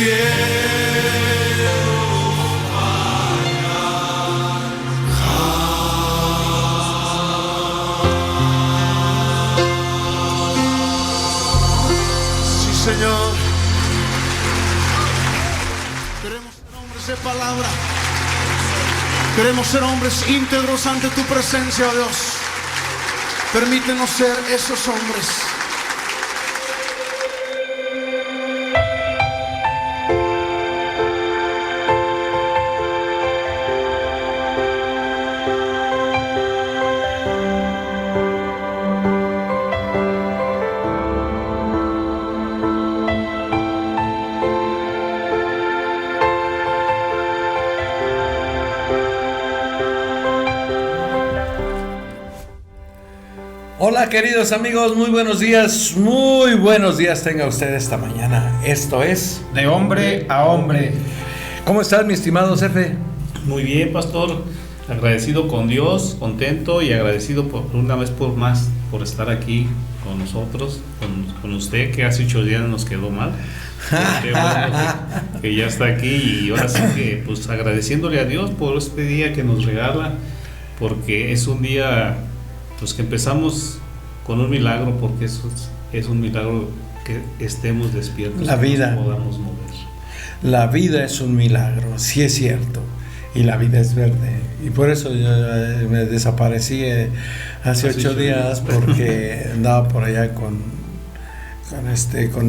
Señor, queremos ser hombres de palabra, queremos ser hombres íntegros ante tu presencia, oh Dios. Permítenos ser esos hombres. Hola queridos amigos, muy buenos días tenga usted esta mañana. Esto es De Hombre a Hombre. ¿Cómo estás, mi estimado Cefe? Muy bien, pastor, agradecido con Dios, contento y agradecido por una vez por más por estar aquí con nosotros, con usted, que hace 8 días nos quedó mal. Qué bueno que ya está aquí, y ahora sí que pues agradeciéndole a Dios por este día que nos regala, porque es un día pues que empezamos con un milagro, porque eso es un milagro que estemos despiertos, la vida, que nos podamos mover. La vida es un milagro, sí es cierto, y la vida es verde, y por eso yo me desaparecí hace 8 días, porque andaba por allá con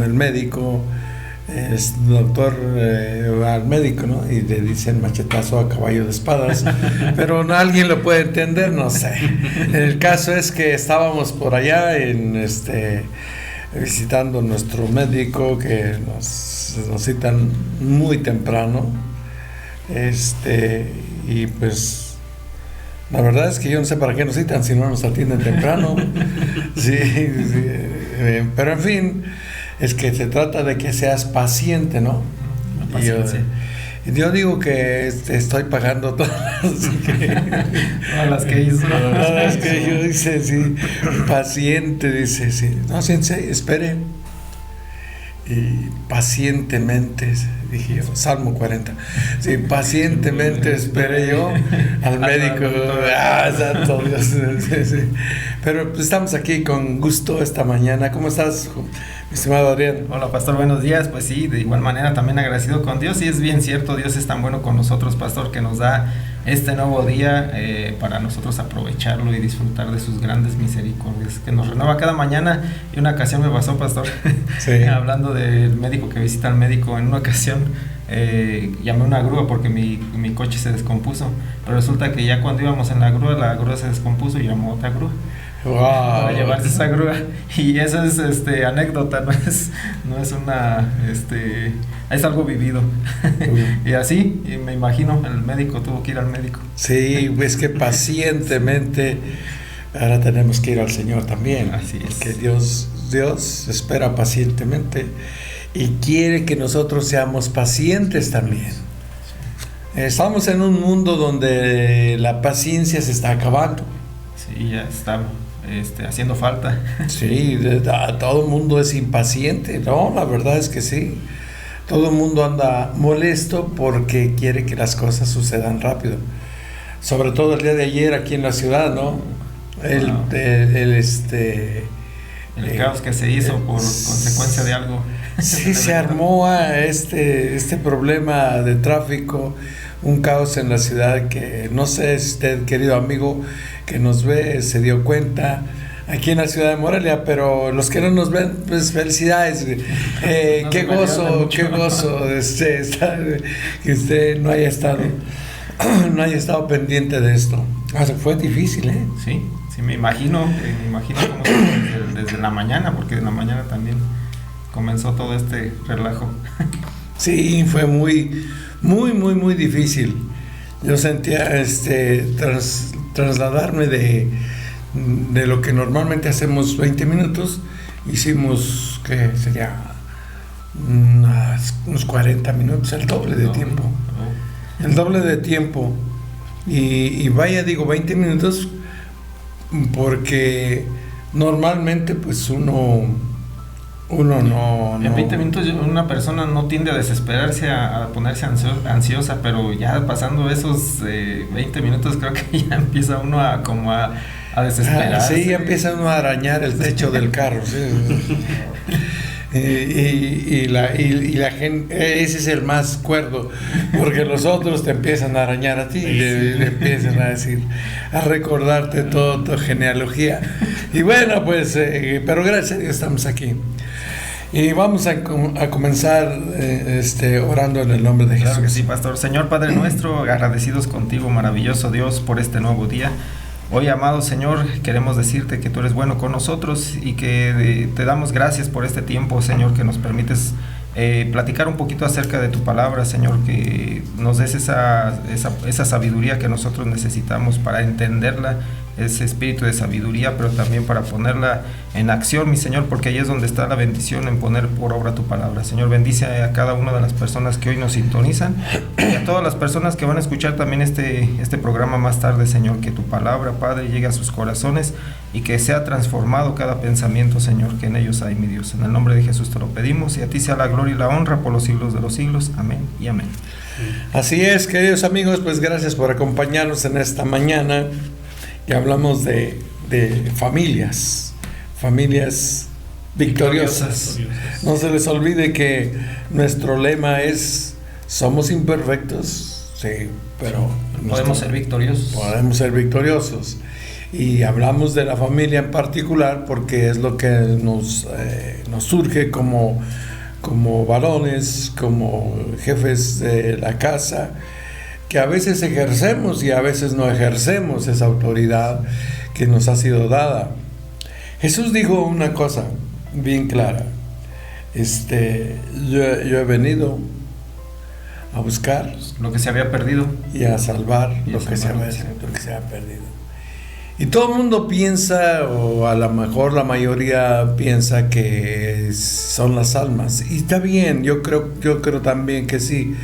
el médico. Es doctor al médico, ¿no? Y le dicen machetazo a caballo de espadas, pero alguien lo puede entender, no sé. El caso es que estábamos por allá visitando a nuestro médico, que nos citan muy temprano, y pues la verdad es que yo no sé para qué nos citan si no nos atienden temprano. Sí, pero en fin, es que se trata de que seas paciente, ¿no? Yo digo que estoy pagando todas las que hizo. Todas las que yo hice, sí. Paciente, dice, sí. No, sensei, espere. Y pacientemente, dije yo, Salmo 40. Sí, pacientemente esperé yo al médico. Santo Dios. Sí. Pero pues, estamos aquí con gusto esta mañana. ¿Cómo estás, mi estimado Adrián? Hola, pastor, buenos días. Pues sí, de igual manera también agradecido con Dios. Y es bien cierto, Dios es tan bueno con nosotros, pastor, que nos da este nuevo día para nosotros aprovecharlo y disfrutar de sus grandes misericordias, que nos renueva cada mañana. Y una ocasión me pasó, pastor, sí. Hablando del médico que visita al médico, en una ocasión llamé a una grúa porque mi coche se descompuso, pero resulta que ya cuando íbamos en la grúa se descompuso y llamó otra grúa. Wow. Para llevarse esa grúa. Y eso es anécdota, no es una es algo vivido. Y así, y me imagino, el médico tuvo que ir al médico. Sí, es que pacientemente ahora tenemos que ir al Señor también. Así es. Porque Dios espera pacientemente y quiere que nosotros seamos pacientes también. Estamos en un mundo donde la paciencia se está acabando. Sí, ya está haciendo falta. Sí, todo el mundo es impaciente. No, la verdad es que sí. Todo el mundo anda molesto porque quiere que las cosas sucedan rápido. Sobre todo el día de ayer aquí en la ciudad, ¿no? El caos que se hizo por consecuencia de algo. Sí, se armó este problema de tráfico, un caos en la ciudad que no sé si usted, querido amigo que nos ve, se dio cuenta aquí en la ciudad de Morelia, pero los que no nos ven, pues felicidades. Qué gozo que usted no haya estado pendiente de esto. Fue difícil, ¿eh? Sí, me imagino cómo desde la mañana, porque en la mañana también comenzó todo este relajo. Sí, fue muy, muy, muy, muy difícil. Yo sentía trasladarme de lo que normalmente hacemos 20 minutos, hicimos, ¿qué sería? Unos 40 minutos, el doble de tiempo. El doble de tiempo. Y vaya, digo 20 minutos, porque normalmente pues uno uno no... En 20 minutos una persona no tiende a desesperarse, a ponerse ansiosa, pero ya pasando esos 20 minutos creo que ya empieza uno a desesperarse. Sí, ya empieza uno a arañar el techo del carro. Sí. Y la gente, ese es el más cuerdo, porque los otros te empiezan a arañar a ti, y le empiezan a decir, a recordarte toda tu genealogía. Y bueno, pues, pero gracias a Dios estamos aquí. Y vamos a comenzar orando en el nombre de Jesús. Claro que sí, pastor. Señor Padre nuestro, agradecidos contigo, maravilloso Dios, por este nuevo día. Hoy, amado Señor, queremos decirte que tú eres bueno con nosotros y que te damos gracias por este tiempo, Señor, que nos permites platicar un poquito acerca de tu palabra, Señor, que nos des esa sabiduría que nosotros necesitamos para entenderla, ese espíritu de sabiduría, pero también para ponerla en acción, mi Señor, porque ahí es donde está la bendición, en poner por obra tu palabra. Señor, bendice a cada una de las personas que hoy nos sintonizan y a todas las personas que van a escuchar también este programa más tarde, Señor, que tu palabra, Padre, llegue a sus corazones y que sea transformado cada pensamiento, Señor, que en ellos hay, mi Dios. En el nombre de Jesús te lo pedimos, y a ti sea la gloria y la honra por los siglos de los siglos. Amén y amén. Así es, queridos amigos, pues gracias por acompañarnos en esta mañana. Y hablamos de familias victoriosas. No se les olvide que nuestro lema es: somos imperfectos, sí, pero podemos ser victoriosos. Podemos ser victoriosos. Y hablamos de la familia en particular porque es lo que nos surge como varones, como jefes de la casa, que a veces ejercemos y a veces no ejercemos esa autoridad que nos ha sido dada. Jesús dijo una cosa bien clara: yo he venido a buscar lo que se había perdido y a salvar lo que se había perdido. Y todo el mundo piensa, o a lo mejor la mayoría piensa, que son las almas, y está bien, yo creo también que sí.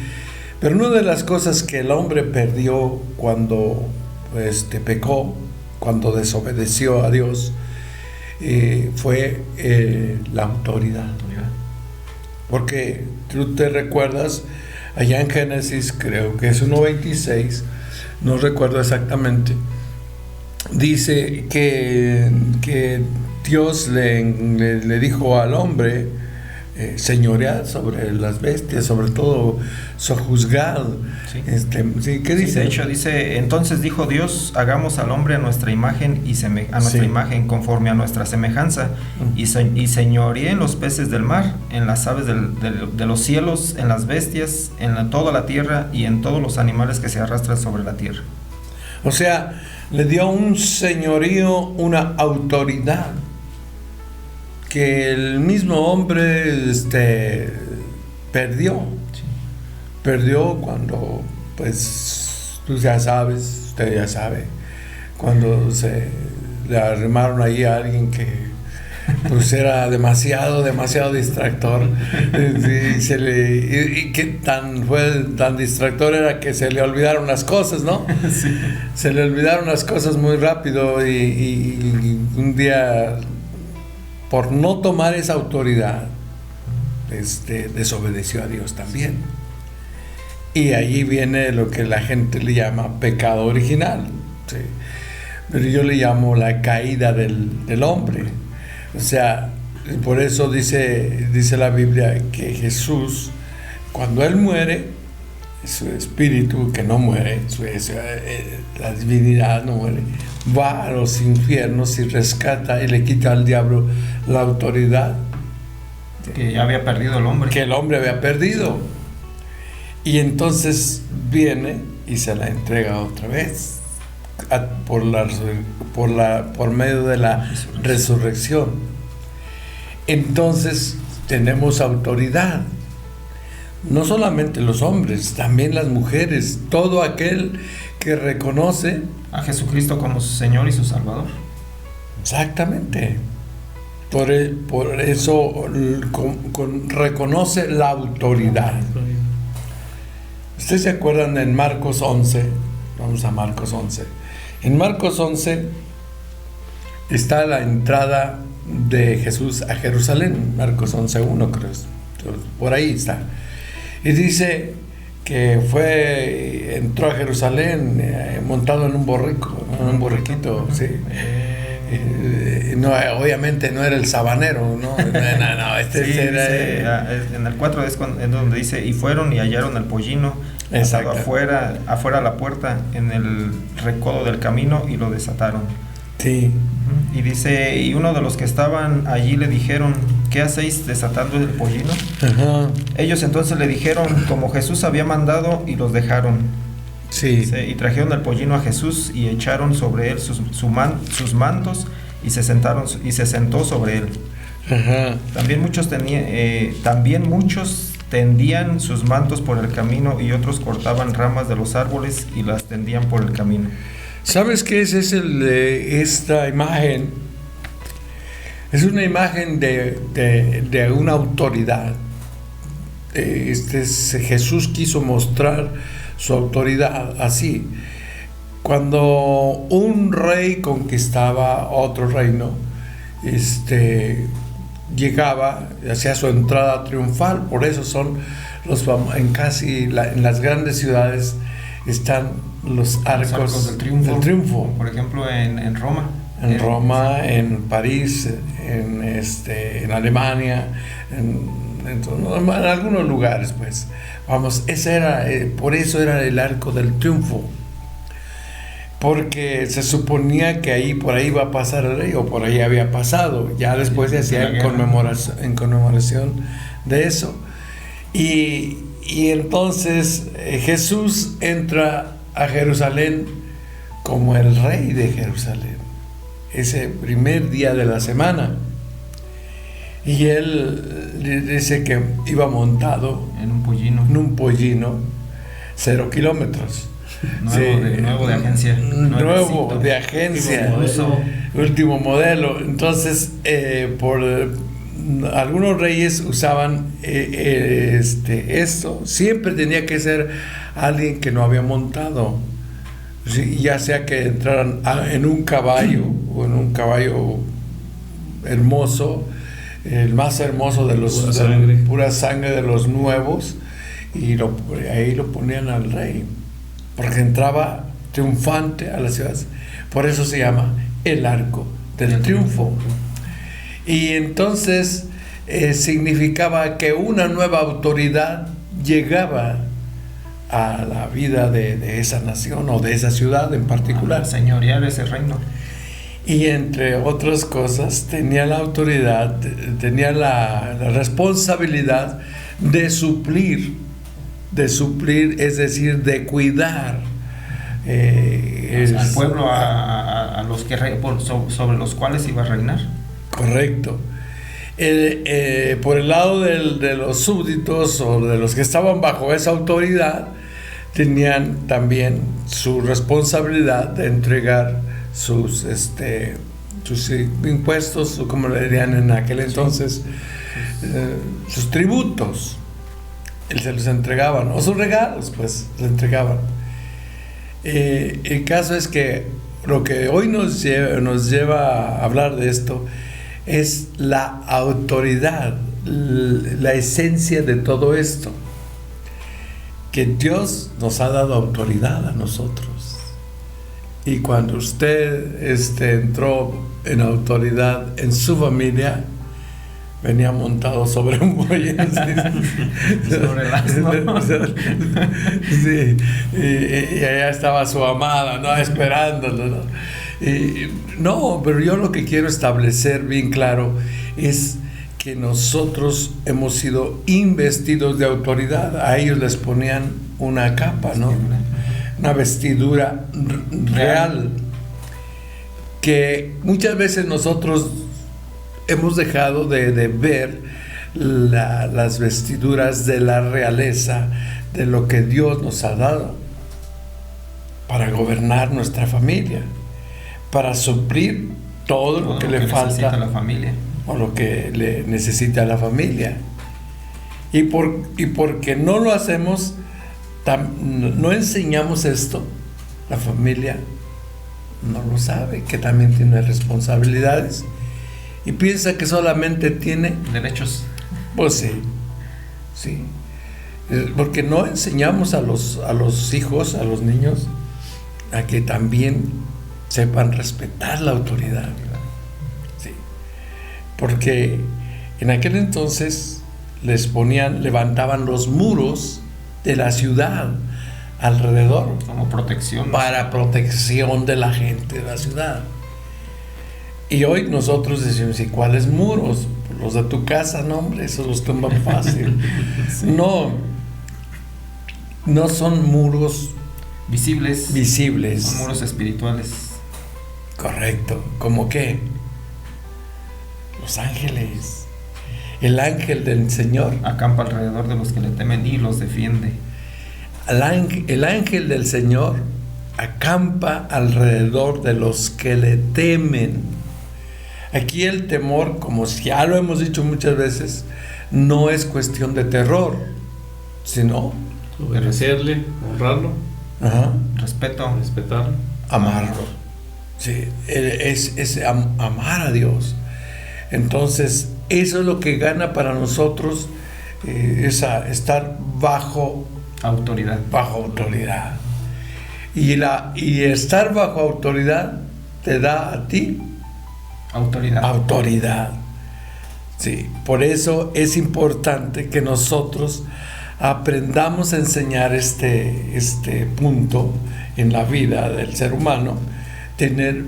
Pero una de las cosas que el hombre perdió cuando pecó, cuando desobedeció a Dios, fue la autoridad. Porque tú te recuerdas, allá en Génesis, creo que es 1:26, no recuerdo exactamente, dice que Dios le dijo al hombre: señoread sobre las bestias, sobre todo sojuzgad. Sí. ¿Sí? ¿Qué dice? Sí, de hecho dice: entonces dijo Dios, hagamos al hombre a nuestra imagen imagen, conforme a nuestra semejanza, y señoree en los peces del mar, en las aves de los cielos, en las bestias, en toda la tierra y en todos los animales que se arrastran sobre la tierra. O sea, le dio un señorío, una autoridad que el mismo hombre perdió. Sí. Perdió cuando, pues, tú ya sabes, usted ya sabe, cuando se le arrimaron ahí a alguien que pues era demasiado distractor, y que fue tan distractor era que se le olvidaron las cosas, ¿no? Sí. Se le olvidaron las cosas muy rápido, y un día, por no tomar esa autoridad, desobedeció a Dios también. Y allí viene lo que la gente le llama pecado original, ¿sí? Pero yo le llamo la caída del hombre. O sea, por eso dice la Biblia que Jesús, cuando Él muere, su espíritu, que no muere, la divinidad no muere, va a los infiernos y rescata y le quita al diablo la autoridad que ya había perdido el hombre. Que el hombre había perdido. Y entonces viene y se la entrega otra vez por medio de la resurrección. Entonces tenemos autoridad. No solamente los hombres, también las mujeres, todo aquel que reconoce a Jesucristo como su Señor y su Salvador. Exactamente. Por eso reconoce la autoridad. ¿Ustedes se acuerdan en Marcos 11? Vamos a Marcos 11. En Marcos 11 está la entrada de Jesús a Jerusalén, Marcos 11:1 creo, por ahí está. Y dice que entró a Jerusalén montado en un borriquito, sí. No, obviamente no era el sabanero, ¿no? Sí, era en el 4 es donde dice, y fueron y hallaron el pollino atado afuera a la puerta, en el recodo del camino, y lo desataron. Sí. Y dice, y uno de los que estaban allí le dijeron, ¿qué hacéis desatando el pollino? Ajá. Ellos entonces le dijeron como Jesús había mandado, y los dejaron. Sí. Y trajeron el pollino a Jesús y echaron sobre él sus mantos, y se sentó sobre él. Ajá. También muchos tendían sus mantos por el camino, y otros cortaban ramas de los árboles y las tendían por el camino. ¿Sabes qué es esta imagen? Es una imagen de una autoridad. Jesús quiso mostrar su autoridad así. Cuando un rey conquistaba otro reino, llegaba, hacía su entrada triunfal. Por eso son en las grandes ciudades están los arcos del triunfo. Por ejemplo, en Roma. En Roma, en París, en Alemania, en algunos lugares, pues. Vamos, por eso era el arco del triunfo. Porque se suponía que por ahí iba a pasar el rey, o por ahí había pasado. Ya después se hacía en conmemoración de eso. Y entonces Jesús entra a Jerusalén como el rey de Jerusalén, ese primer día de la semana. Y él dice que iba montado en un pollino, 0 kilómetros. Nuevo de agencia. Nuevo de agencia. Último modelo. Entonces, algunos reyes usaban esto. Siempre tenía que ser alguien que no había montado. Ya sea que entraran en un caballo, o en un caballo hermoso, el más hermoso de los pura sangre de los nuevos, y ahí lo ponían al rey, porque entraba triunfante a las ciudades. Por eso se llama el arco del triunfo. Y entonces significaba que una nueva autoridad llegaba a la vida de esa nación, o de esa ciudad en particular. Señorear ese reino. Y entre otras cosas tenía la autoridad, tenía la responsabilidad de suplir, es decir, de cuidar al pueblo, a los que sobre los cuales iba a reinar. Correcto. Por el lado de los súbditos, o de los que estaban bajo esa autoridad, tenían también su responsabilidad de entregar sus impuestos, o como le dirían en aquel entonces, sus tributos. Se los entregaban, o sus regalos, pues, les entregaban. El caso es que lo que hoy nos lleva a hablar de esto es la autoridad, la esencia de todo esto, que Dios nos ha dado autoridad a nosotros. Y cuando usted entró en autoridad en su familia, venía montado sobre un buey. Sobre el asno. Sí, y allá estaba su amada, ¿no? Esperándolo, ¿no? Pero yo lo que quiero establecer bien claro es que nosotros hemos sido investidos de autoridad. A ellos les ponían una capa, ¿no? Una vestidura real, que muchas veces nosotros hemos dejado de ver las vestiduras de la realeza, de lo que Dios nos ha dado para gobernar nuestra familia, para suplir todo lo que le falta a la familia, o lo que le necesita a la familia. Y porque no lo hacemos, no enseñamos esto, la familia no lo sabe, que también tiene responsabilidades. y piensa que solamente tiene, Derechos. pues sí, sí. Porque no enseñamos a los hijos, a los niños, a que también sepan respetar la autoridad. Sí. Porque en aquel entonces levantaban los muros de la ciudad alrededor Como protección. para protección de la gente de la ciudad. Y hoy nosotros decimos, ¿y cuáles muros? Los de tu casa, no, hombre, esos los tumban fácil. No son muros Visibles. visibles. Son muros espirituales. Correcto. ¿Cómo qué? Los ángeles. El ángel del Señor. Acampa alrededor de los que le temen y los defiende. El ángel del Señor acampa alrededor de los que le temen. Aquí el temor, como ya lo hemos dicho muchas veces, no es cuestión de terror, sino Obedecerle, honrarlo, Respeto. respetarlo. amarlo. Sí, es amar a Dios. Entonces, eso es lo que gana para nosotros, estar bajo Autoridad. autoridad. Y estar bajo autoridad te da a ti Autoridad. autoridad. Sí, por eso es importante que nosotros aprendamos a enseñar este punto en la vida del ser humano.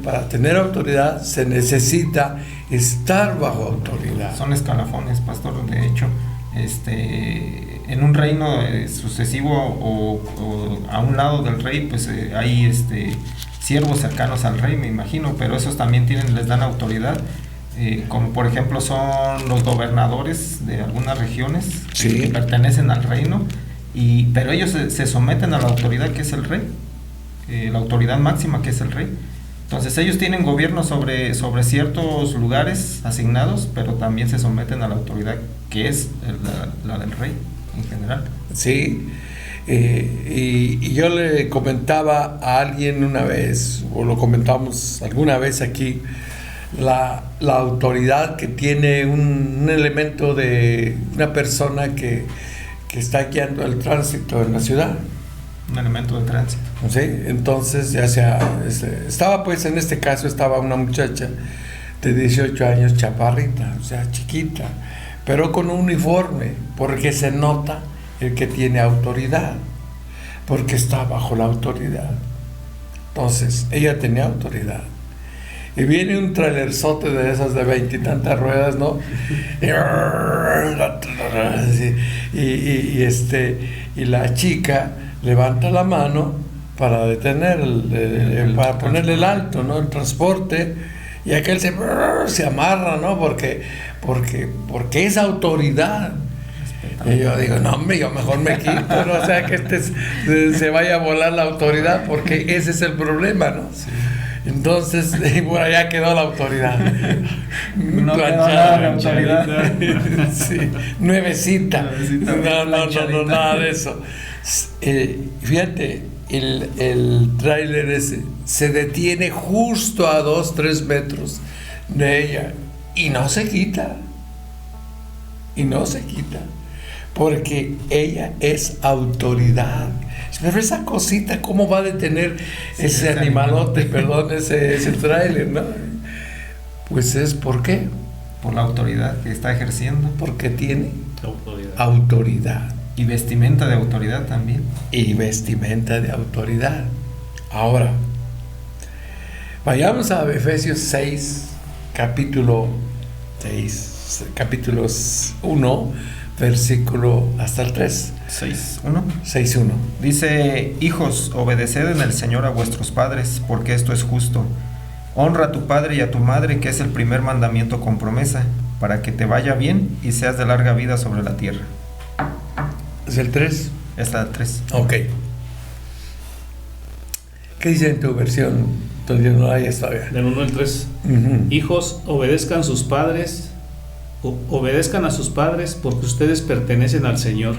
Para tener autoridad se necesita estar bajo autoridad. Son escalafones, pastor. De hecho, en un reino sucesivo o a un lado del rey, pues hay siervos cercanos al rey, me imagino, pero esos también les dan autoridad, como por ejemplo son los gobernadores de algunas regiones Sí. que pertenecen al reino, pero ellos se someten a la autoridad que es el rey, la autoridad máxima que es el rey. Entonces ellos tienen gobierno sobre ciertos lugares asignados, pero también se someten a la autoridad que es la del rey en general. Sí, y yo le comentaba a alguien una vez, o lo comentamos alguna vez aquí, la autoridad que tiene un elemento de una persona que está guiando el tránsito en la ciudad. Un elemento de tránsito. ¿Sí? Entonces, ya sea, estaba pues en este caso, estaba una muchacha de 18 años, chaparrita, o sea, chiquita, pero con un uniforme, porque se nota el que tiene autoridad, porque está bajo la autoridad. Entonces, ella tenía autoridad. Y viene un trailerzote de esas de 20 y tantas ruedas, ¿no? Y la chica levanta la mano para detener, para ponerle el alto, ¿no? El transporte, y aquel se amarra, ¿no? Porque es autoridad. Y yo digo, no, hombre, yo mejor me quito, ¿no? O sea, que se vaya a volar la autoridad, porque ese es el problema, ¿no? Sí. Entonces, por allá quedó la autoridad. No quedó nada de autoridad. Sí, nuevecita. No, nada de eso. Fíjate, el tráiler ese se detiene justo a 2-3 metros de ella y no se quita. Porque ella es autoridad. Pero esa cosita, ¿cómo va a detener ese animalote, perdón, ese tráiler, ¿no? Pues es ¿por qué? Por la autoridad que está ejerciendo. Porque tiene Autoridad. autoridad. Y vestimenta de autoridad también. Y vestimenta de autoridad. Ahora, vayamos a Efesios 6, capítulos 1, versículo hasta el 3. 6:1. 6:1. Dice: hijos, obedeced en el Señor a vuestros padres, porque esto es justo. Honra a tu padre y a tu madre, que es el primer mandamiento con promesa, para que te vaya bien y seas de larga vida sobre la tierra. ¿Es el 3? Esta 3. Ok. ¿Qué dice en tu versión? Todavía no la hayas todavía. Del 1 al 3. Hijos, obedezcan a sus padres, porque ustedes pertenecen al Señor,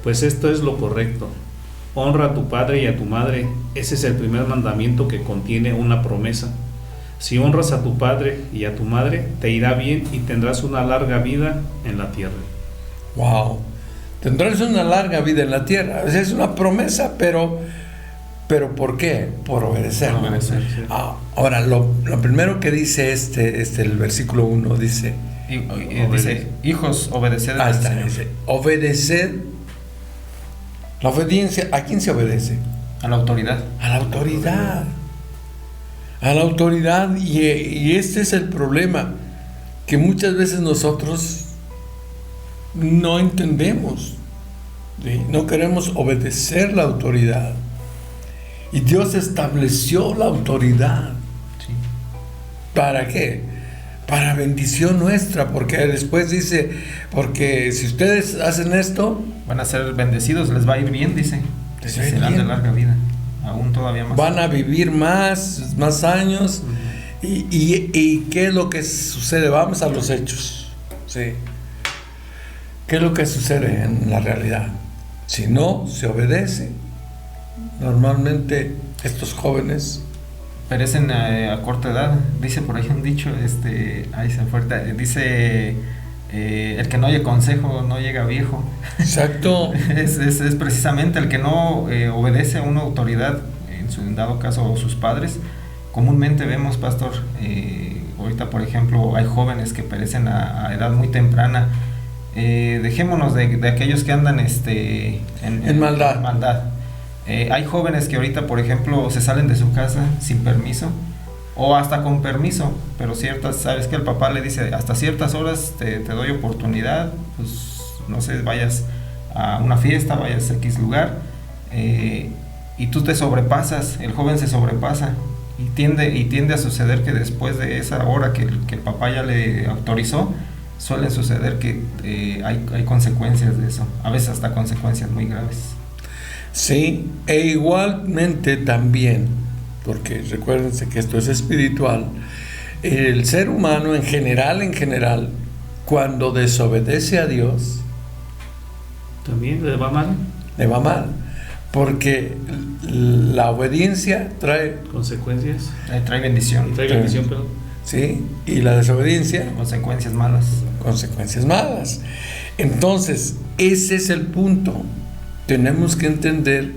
pues esto es lo correcto. Honra a tu padre y a tu madre, ese es el primer mandamiento que contiene una promesa, Si honras a tu padre y a tu madre, te irá bien y tendrás una larga vida en la tierra. Wow. Tendrás una larga vida en la tierra. O sea, es una promesa, pero ¿por qué? Por obedecer. Por obedecer, sí. Ahora, lo primero que dice el versículo 1 dice... dice, hijos, obedeced al está, Señor. dice, obedeced. La obediencia, ¿a quién se obedece? A la autoridad. A la autoridad. A la autoridad. Y este es el problema, que muchas veces nosotros no entendemos, ¿sí? No queremos obedecer la autoridad. Y Dios estableció la autoridad. Sí. ¿Para qué? Para bendición nuestra, porque después dice, porque si ustedes hacen esto, Van a ser bendecidos, les va a ir bien, dice. Les va a ir Serán de bien. larga vida, aún todavía más. van a vivir más años. ¿Y qué es lo que sucede? Vamos a los hechos. Sí. ¿Qué es lo que sucede en la realidad? Si no se obedece, normalmente estos jóvenes Perecen a corta edad. Dice por ahí un dicho, ahí se fuerte, dice, el que no oye consejo no llega viejo. exacto. Es precisamente el que no obedece a una autoridad, en dado caso sus padres. Comúnmente vemos, pastor, ahorita por ejemplo hay jóvenes que perecen a edad muy temprana. Dejémonos de aquellos que andan en maldad. Hay jóvenes que ahorita, por ejemplo, se salen de su casa sin permiso o hasta con permiso, pero sabes que el papá le dice, hasta ciertas horas te doy oportunidad, pues no sé, vayas a una fiesta, vayas a X lugar, y tú te sobrepasas, el joven se sobrepasa y tiende a suceder que después de esa hora que el papá ya le autorizó, suele suceder que hay consecuencias de eso, a veces hasta consecuencias muy graves. Sí, e igualmente también, porque recuérdense que esto es espiritual, el ser humano en general, cuando desobedece a Dios, ¿También le va mal? le va mal, porque la obediencia trae, ¿Consecuencias? Trae bendición, Trae bendición, pero ¿sí? Y la desobediencia, consecuencias malas. consecuencias malas. Entonces, ese es el punto. Tenemos que entender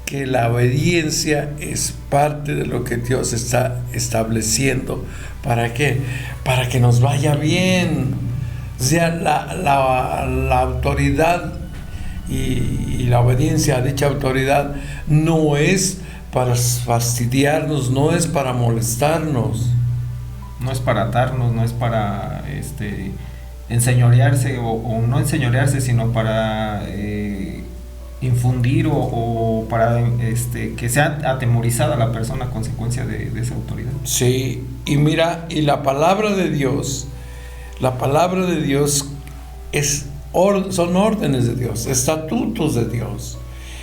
que la obediencia es parte de lo que Dios está estableciendo. ¿Para qué? Para que nos vaya bien. O sea, la autoridad y la obediencia a dicha autoridad no es para fastidiarnos, no es para molestarnos. No es para atarnos, no es para enseñorearse o no enseñorearse, sino para infundir o para que sea atemorizada la persona a consecuencia de esa autoridad. Sí, y mira, y la palabra de Dios son órdenes de Dios, estatutos de Dios,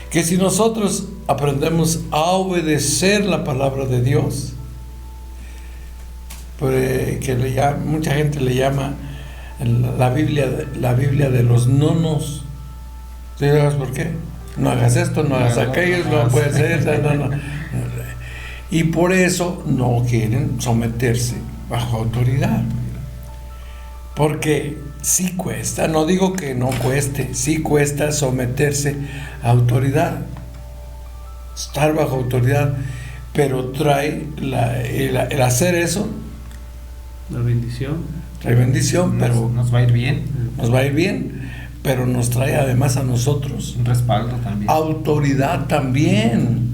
que si nosotros aprendemos a obedecer la palabra de Dios, que mucha gente le llama la Biblia de los nonos. ¿Sí sabes por qué? No hagas esto, no hagas aquello, no puedes hacer, no. Y por eso no quieren someterse bajo autoridad. Porque sí cuesta, no digo que no cueste, sí cuesta someterse a autoridad, estar bajo autoridad, pero trae el hacer eso, la bendición. trae bendición, pero Nos va a ir bien. nos va a ir bien, pero nos trae además a nosotros Un respaldo también. autoridad también.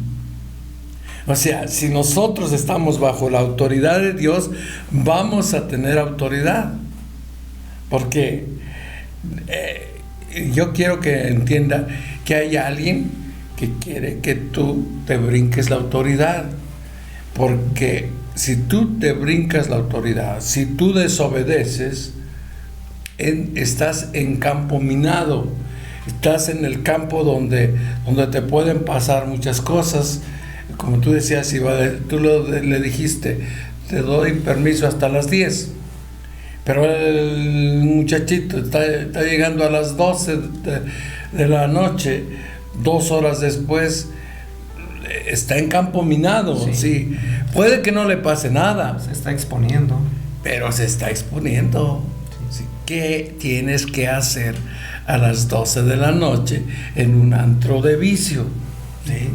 O sea, si nosotros estamos bajo la autoridad de Dios, vamos a tener autoridad. Porque yo quiero que entienda que hay alguien que quiere que tú te brinques la autoridad. Porque si tú te brincas la autoridad, si tú desobedeces, estás en campo minado, estás en el campo donde te pueden pasar muchas cosas. Como tú decías, tú le dijiste, te doy permiso hasta las 10, pero el muchachito está llegando a las 12 de la noche, 2 horas después, está en campo minado, sí. Puede que no le pase nada, Se está exponiendo. pero se está exponiendo. Sí. ¿Qué tienes que hacer a las 12 de la noche en un antro de vicio? ¿Sí?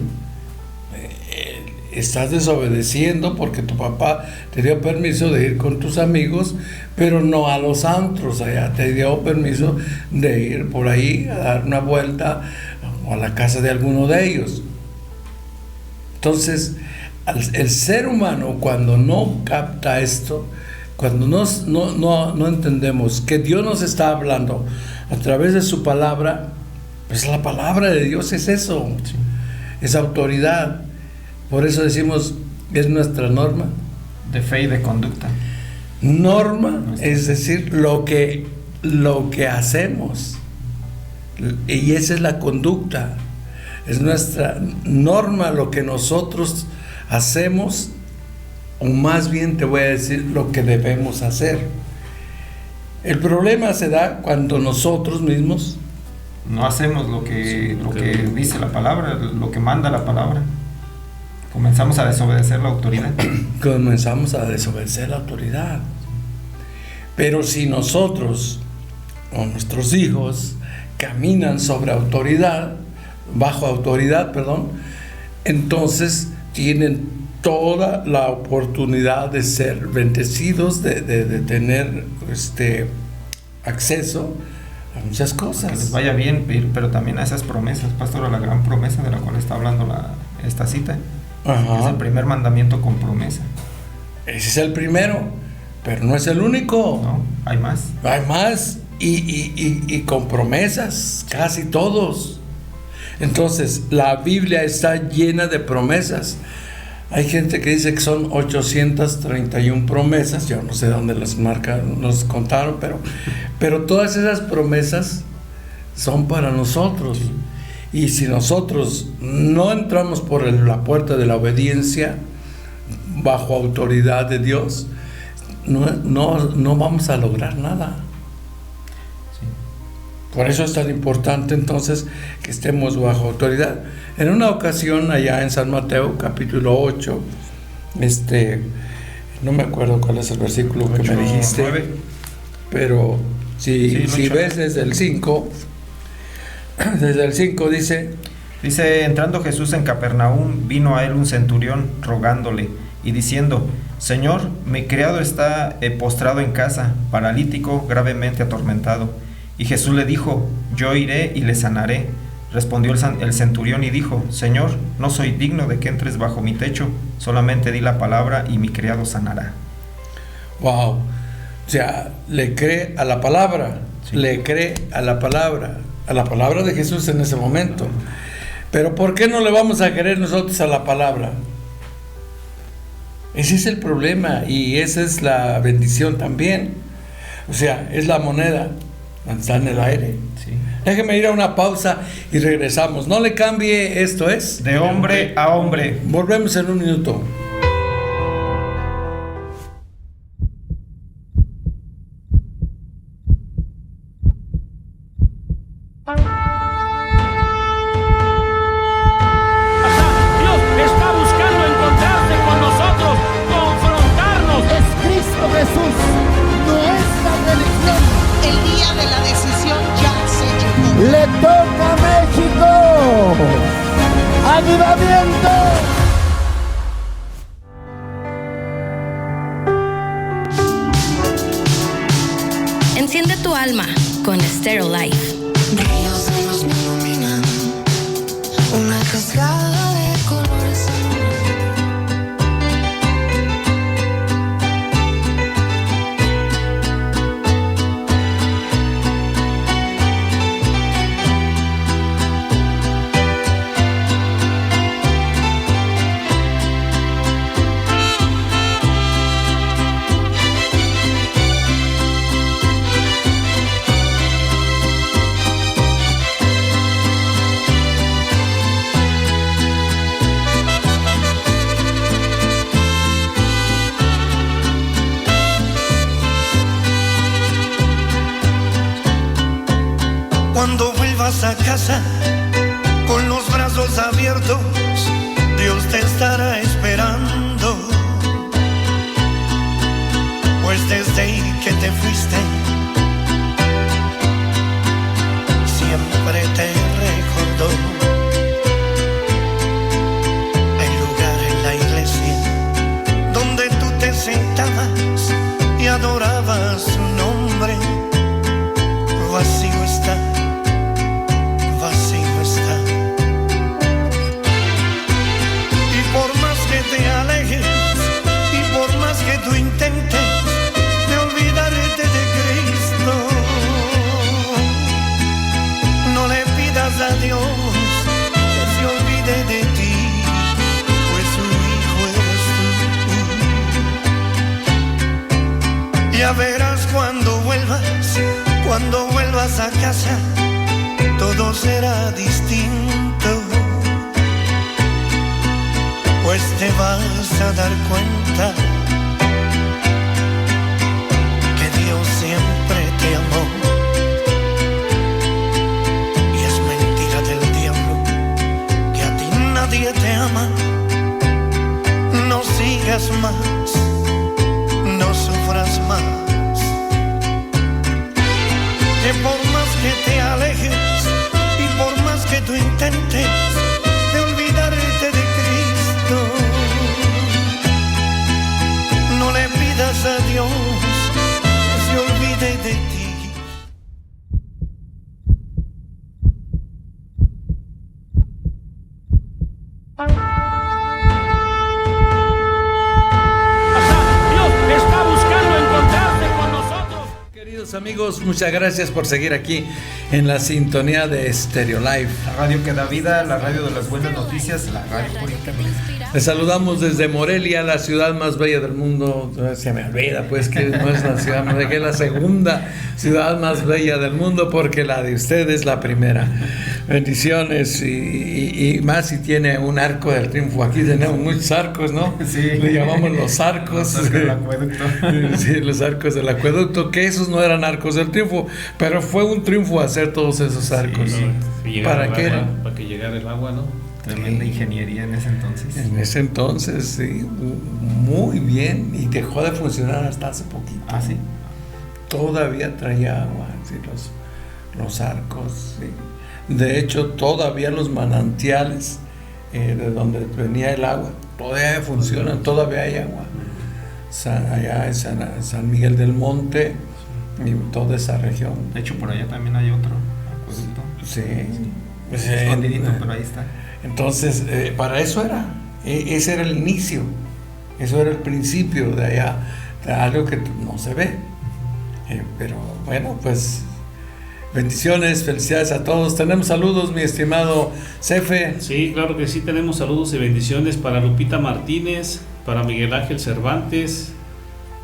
Estás desobedeciendo porque tu papá te dio permiso de ir con tus amigos, pero no a los antros. Allá te dio permiso de ir por ahí a dar una vuelta o a la casa de alguno de ellos. Entonces, el ser humano, cuando no capta esto, cuando no entendemos que Dios nos está hablando a través de su palabra, pues la palabra de Dios es eso, es autoridad. Por eso decimos, es nuestra norma. De fe y de conducta. Norma, es decir, lo que hacemos. Y esa es la conducta. Es nuestra norma, lo que nosotros hacemos, o más bien te voy a decir lo que debemos hacer. El problema se da cuando nosotros mismos No hacemos lo que dice la palabra, lo que manda la palabra. Comenzamos a desobedecer la autoridad. comenzamos a desobedecer la autoridad. Pero si nosotros o nuestros hijos caminan sobre autoridad, bajo autoridad, entonces tienen toda la oportunidad de ser bendecidos, de tener acceso a muchas cosas. Que les vaya bien, pero también a esas promesas, pastor, a la gran promesa de la cual está hablando esta cita. Ajá. Es el primer mandamiento con promesa. Ese es el primero, pero no es el único. No, hay más. Hay más y con promesas, casi todos. Entonces, la Biblia está llena de promesas. Hay gente que dice que son 831 promesas, yo no sé dónde las nos contaron, pero todas esas promesas son para nosotros. Y si nosotros no entramos por la puerta de la obediencia bajo autoridad de Dios, no vamos a lograr nada. Por eso es tan importante entonces que estemos bajo autoridad. En una ocasión allá en San Mateo capítulo 8, no me acuerdo cuál es el versículo 8, que me dijiste, 9. pero si ves desde el 5 dice, entrando Jesús en Capernaum, vino a él un centurión rogándole y diciendo, Señor, mi criado está postrado en casa, paralítico, gravemente atormentado. Y Jesús le dijo, yo iré y le sanaré. Respondió el centurión y dijo, Señor, no soy digno de que entres bajo mi techo, solamente di la palabra y mi criado sanará. Wow, o sea, le cree a la palabra, sí. Le cree a la palabra de Jesús en ese momento. Pero ¿por qué no le vamos a creer nosotros a la palabra? Ese es el problema y esa es la bendición también. O sea, es la moneda. Está en el aire. Sí. Déjeme ir a una pausa y regresamos. No le cambie, esto es De Hombre a Hombre. Volvemos en un minuto. Dios está buscando encontrarse con nosotros, confrontarnos. Es Cristo Jesús, no es la religión. El día de la decisión ya se llegó. Le toca a México. ¡Avivamiento! Enciende tu alma con Stereo Life. Brillos de luz me iluminan, una cascada de colores. Cuando vuelvas a casa con los brazos abiertos, Dios te estará esperando. pues desde que te fuiste siempre te recordó el lugar en la iglesia donde tú te sentabas y adorabas su nombre. Vacío está, vacío está. Y por más que te alejes y por más que tú intentes de olvidarte de Cristo, no le pidas a Dios que se olvide de ti, pues su hijo eres tú. Ya verás cuando vuelvas a casa, todo será distinto, pues te vas a dar cuenta que Dios siempre te amó. Y es mentira del diablo que a ti nadie te ama. No sigas más, no sufras más, que por más que te alejes y por más que tú intentes de olvidarte de Cristo, no le pidas a Dios que se olvide de ti. Amigos, muchas gracias por seguir aquí en la sintonía de Stereo Live, la radio que da vida, la radio de las buenas noticias, la radio por internet. Les saludamos desde Morelia, la ciudad más bella del mundo. Se me olvida pues que no es la ciudad más bella, que es la segunda ciudad más bella del mundo, porque la de ustedes es la primera. Bendiciones y más si tiene un arco del triunfo. Aquí tenemos muchos arcos, ¿no? Sí. Le llamamos los arcos. Los arcos del acueducto. Sí, los arcos del acueducto, que esos no eran arcos del triunfo, pero fue un triunfo hacer todos esos arcos. Sí, ¿Para qué era? Para que llegara el agua, ¿no? Tremenda ingeniería en ese entonces. En ese entonces, sí, muy bien, y dejó de funcionar hasta hace poquito. Ah, sí. Todavía traía agua, sí, los arcos, sí. De hecho, todavía los manantiales de donde venía el agua todavía funcionan, todavía hay agua. Allá en San Miguel del Monte y toda esa región. De hecho, por allá también hay otro acueducto. Sí. Escondidito, pero ahí está. Entonces, para eso era. Ese era el inicio. Eso era el principio de allá, de algo que no se ve. Pero bueno, pues bendiciones, felicidades a todos. Tenemos saludos, mi estimado Cefe. Sí, claro que sí, tenemos saludos y bendiciones para Lupita Martínez, para Miguel Ángel Cervantes,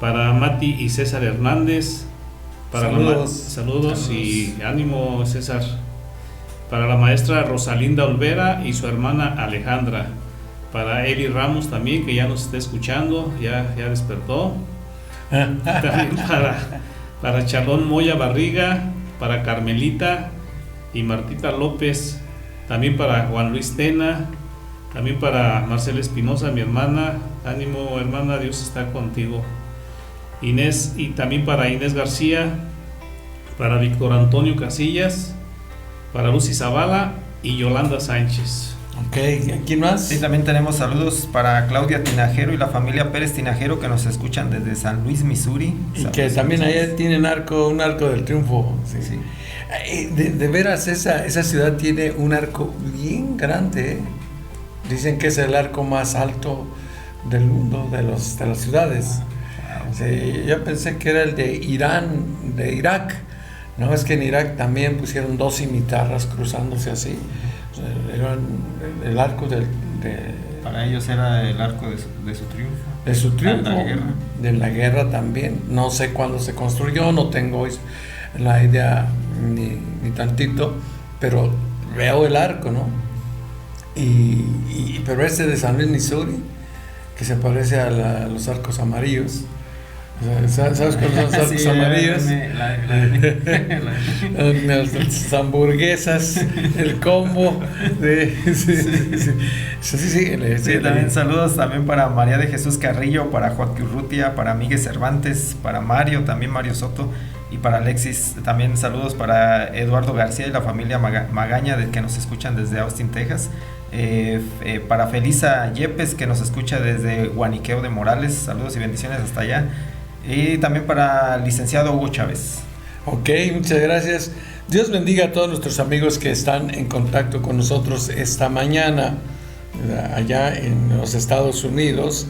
para Mati y César Hernández, para saludos y ánimo, César. Para la maestra Rosalinda Olvera y su hermana Alejandra. Para Eli Ramos también, que ya nos está escuchando, ya despertó. También para Chalón Moya Barriga, para Carmelita y Martita López. También para Juan Luis Tena. También para Marcela Espinosa, mi hermana. Ánimo, hermana, Dios está contigo. Inés, y también para Inés García, para Víctor Antonio Casillas, para Lucy Zavala y Yolanda Sánchez. Ok, ¿quién más? Sí, también tenemos saludos para Claudia Tinajero y la familia Pérez Tinajero, que nos escuchan desde San Luis, Missouri. Y que también allá tienen un arco del triunfo. Sí. Sí. De veras, esa ciudad tiene un arco bien grande. Dicen que es el arco más alto del mundo, de las ciudades. Sí, yo pensé que era el de Irán, de Irak. No, es que en Irak también pusieron 2 cimitarras cruzándose así. Era el arco para ellos era el arco de su triunfo. De su triunfo. La guerra. De la guerra también. No sé cuándo se construyó, no tengo la idea ni tantito, pero veo el arco, ¿no? Pero este de San Luis, Missouri, que se parece a los arcos amarillos, ¿Sabes cuáles son los arcos Sí, amarillos? Las hamburguesas, el combo. Sí, también saludos también para María de Jesús Carrillo, para Joaquín Urrutia, para Miguel Cervantes, para Mario, también Mario Soto, y para Alexis. También saludos para Eduardo García y la familia Magaña, que nos escuchan desde Austin, Texas. Para Felisa Yepes, que nos escucha desde Guaniqueo de Morales. Saludos y bendiciones hasta allá. Y también para el licenciado Hugo Chávez. Ok, muchas gracias. Dios bendiga a todos nuestros amigos que están en contacto con nosotros esta mañana allá en los Estados Unidos.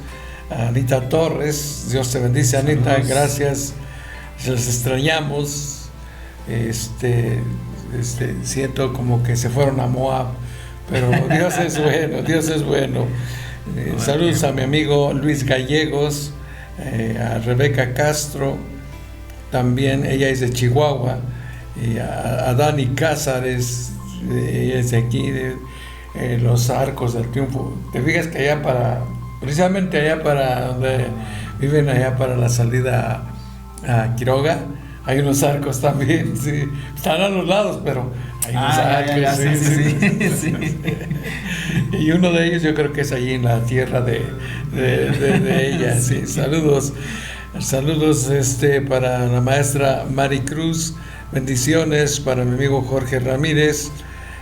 Anita Torres, Dios te bendice, Anita. Saludos. Gracias, los extrañamos. Siento como que se fueron a Moab, pero Dios es bueno, Dios es bueno. Saludos a mi amigo Luis Gallegos, a Rebeca Castro, también ella es de Chihuahua, y a Dani Cázares, ella es de aquí, de los Arcos del Triunfo. Te fijas que precisamente allá para donde viven, allá para la salida a Quiroga, hay unos arcos también, sí. Están a los lados, pero hay unos arcos. Sí. Y uno de ellos yo creo que es allí en la tierra de ella. Sí. Saludos para la maestra Mari Cruz, bendiciones para mi amigo Jorge Ramírez,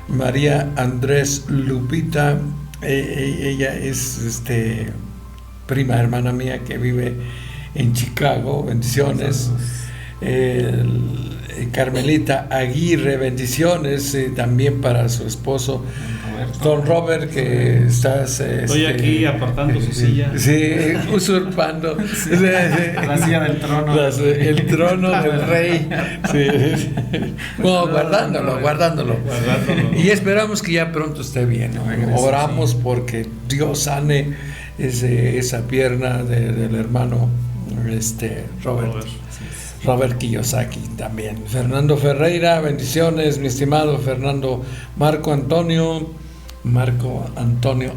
María Andrés Lupita, ella es prima hermana mía que vive en Chicago, bendiciones. Carmelita Aguirre, bendiciones, también para su esposo Don Robert, que estás estoy aquí apartando su silla, usurpando la silla del trono, el trono del rey, guardándolo. Y esperamos que ya pronto esté bien, ¿no? Oramos porque Dios sane esa pierna del hermano Robert Kiyosaki también. Fernando Ferreira, bendiciones, mi estimado Fernando. Marco Antonio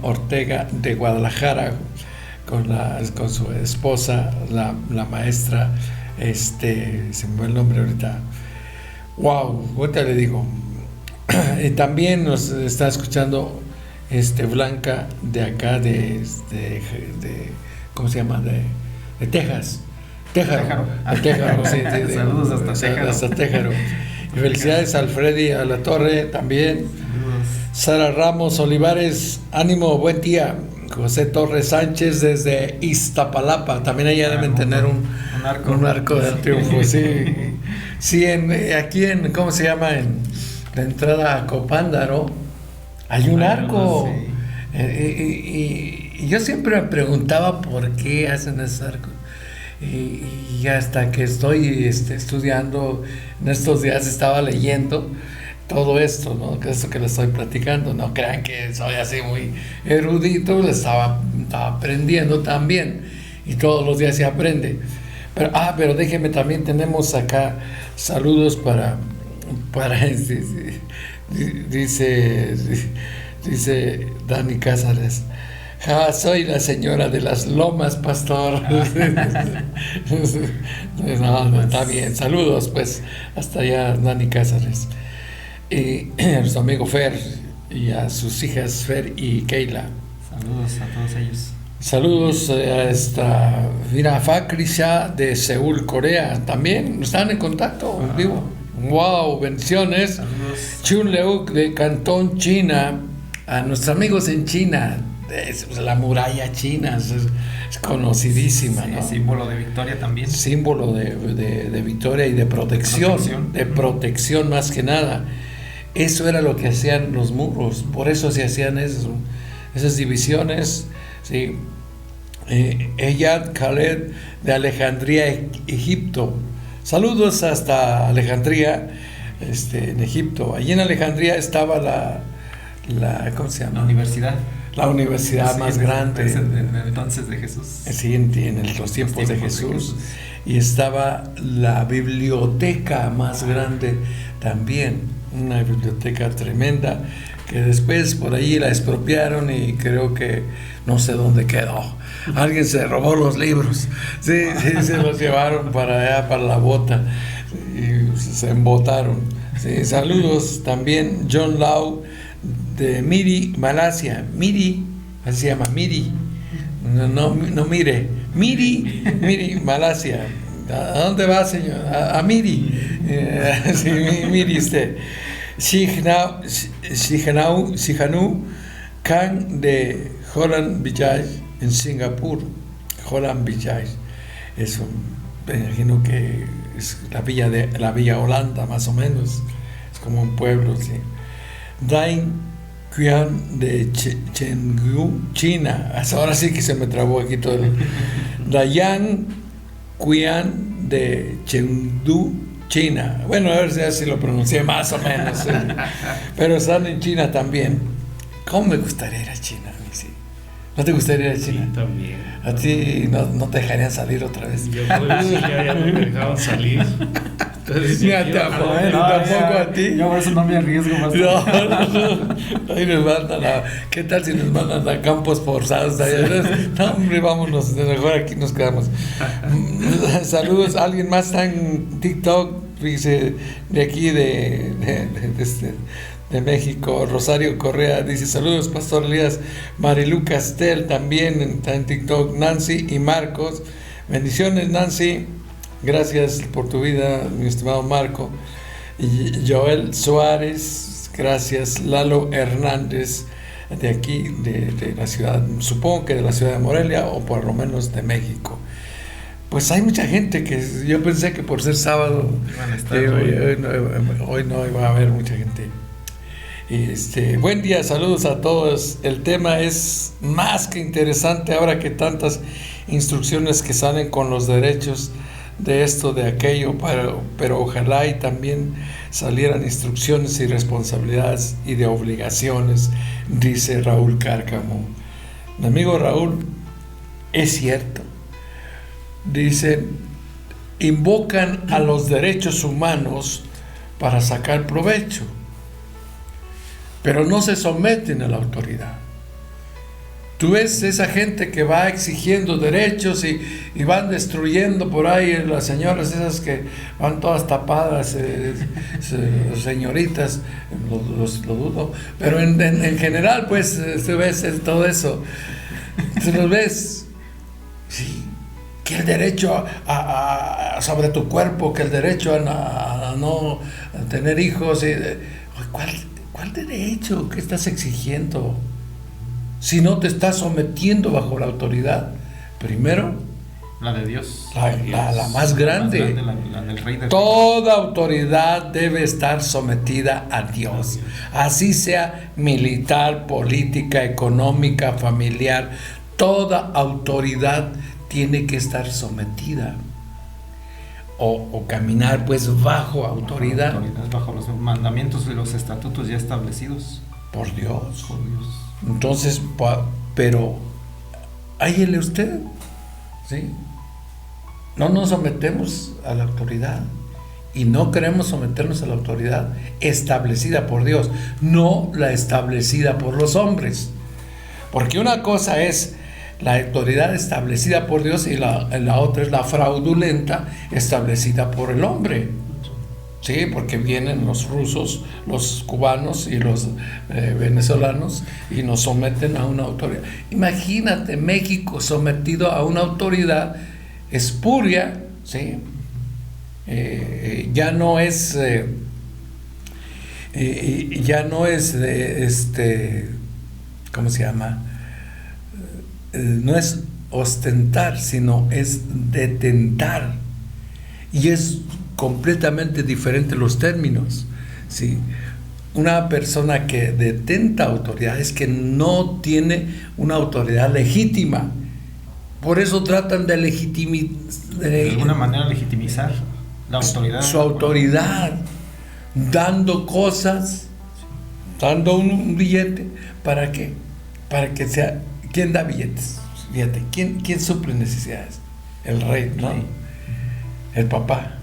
Ortega de Guadalajara, con su esposa, la maestra, se me fue el nombre ahorita. Wow, ahorita le digo. También nos está escuchando Blanca de acá de ¿cómo se llama? De Texas. Téjaro, sí. Saludos hasta Téjaro. Y felicidades a Alfredi a la Torre también. Saludos. Sara Ramos Olivares, ánimo, buen día. José Torres Sánchez desde Iztapalapa, también allá deben tener un arco del triunfo, sí. Sí, aquí ¿cómo se llama? En la entrada a Copándaro hay un arco. Sí. Y yo siempre me preguntaba por qué hacen ese arco. Y hasta que estoy estudiando, en estos días estaba leyendo todo esto, ¿no? Esto que les estoy platicando. No crean que soy así muy erudito, lo estaba aprendiendo también. Y todos los días se aprende. Pero déjenme también, tenemos acá saludos para dice Dani Cázares. Soy la señora de las lomas, pastor. No, está bien. Saludos, pues, hasta allá, Dani Cázares. Y a nuestro amigo Fer y a sus hijas Fer y Keila. Saludos a todos ellos. Saludos a mira, Fakrisha de Seúl, Corea. También están en contacto en vivo. Wow, bendiciones. Saludos. Chun Leuk de Cantón, China. A nuestros amigos en China. La muralla china es conocidísima, ¿no? Símbolo de victoria también. Símbolo de victoria y de protección. De protección más que nada. Eso era lo que hacían los muros, por eso se hacían esas divisiones. Sí. Eyad Khaled de Alejandría, Egipto. Saludos hasta Alejandría, en Egipto. Allí en Alejandría estaba la ¿cómo se llama? La universidad más grande. En el entonces de Jesús. Sí, en los tiempos de Jesús. Y estaba la biblioteca más grande también. Una biblioteca tremenda que después por ahí la expropiaron y creo que no sé dónde quedó. Alguien se robó los libros, sí, se los llevaron para allá, para la bota, y se embotaron. Sí, saludos también, John Lau de Miri, Malasia. Miri, así se llama, Miri. No mire, Miri, Malasia. ¿A dónde va, señor? A Miri. Sí, Miri usted. Sihanu Khan de Holland Village en Singapur. Holland Village es me imagino que es la villa Holanda, más o menos. Es como un pueblo, sí. Dain Qian de Chengdu, China. Ahora sí que se me trabó aquí todo. Dayan Qian de Chengdu, China. Bueno, a ver si lo pronuncié más o menos. ¿Sí? Pero están en China también. ¿Cómo me gustaría ir a China? Sí. ¿No te gustaría ir a China? Sí, también. ¿A ti no te dejarían salir otra vez? Yo ya no me dejaban salir. Entonces, tampoco a ti. Yo por eso no me arriesgo más. No. Ahí nos mandan ¿qué tal si nos mandan a campos forzados? No, hombre, vámonos, mejor aquí nos quedamos. Saludos, alguien más está en TikTok, dice, de aquí de México. Rosario Correa dice, saludos, Pastor Elías. Marilu Castel también está en TikTok. Nancy y Marcos, bendiciones, Nancy. Gracias por tu vida, mi estimado Marco. Y Joel Suárez, gracias. Lalo Hernández, de aquí, de la ciudad, supongo que de la ciudad de Morelia, o por lo menos de México. Pues hay mucha gente que yo pensé que por ser sábado, hoy no iba a haber mucha gente. Buen día, saludos a todos. El tema es más que interesante ahora que tantas instrucciones que salen con los derechos de esto, de aquello, pero ojalá y también salieran instrucciones y responsabilidades y de obligaciones, dice Raúl Cárcamo. Mi amigo Raúl, es cierto. Dice, invocan a los derechos humanos para sacar provecho, pero no se someten a la autoridad. Tú ves esa gente que va exigiendo derechos y van destruyendo por ahí las señoras esas que van todas tapadas, señoritas, lo dudo, pero en general pues tú ves todo eso, tú los ves, sí, que el derecho sobre tu cuerpo, que el derecho a no tener hijos, ¿cuál derecho? ¿Qué estás exigiendo? Si no te estás sometiendo bajo la autoridad, primero, la de Dios. La más grande. La del Rey de Toda autoridad debe estar sometida a Dios. Así sea militar, política, económica, familiar. Toda autoridad tiene que estar sometida. O caminar pues bajo autoridad. Bajo los mandamientos y los estatutos ya establecidos. Por Dios. Entonces, pero háyele usted, ¿sí? No nos sometemos a la autoridad y no queremos someternos a la autoridad establecida por Dios, no la establecida por los hombres. Porque una cosa es la autoridad establecida por Dios y la otra es la fraudulenta establecida por el hombre. Sí, porque vienen los rusos, los cubanos y los venezolanos y nos someten a una autoridad. Imagínate México sometido a una autoridad espuria, ¿sí? Ya no es ¿cómo se llama? No es ostentar, sino es detentar. Y es completamente diferente los términos, ¿sí? Una persona que detenta autoridad es que no tiene una autoridad legítima. Por eso tratan de alguna manera legitimizar la autoridad. Su autoridad, dando cosas, dando un billete, ¿para qué? Para que sea, ¿quién da billetes? Fíjate, ¿quién suple necesidades? El rey, ¿no? Sí. El papá.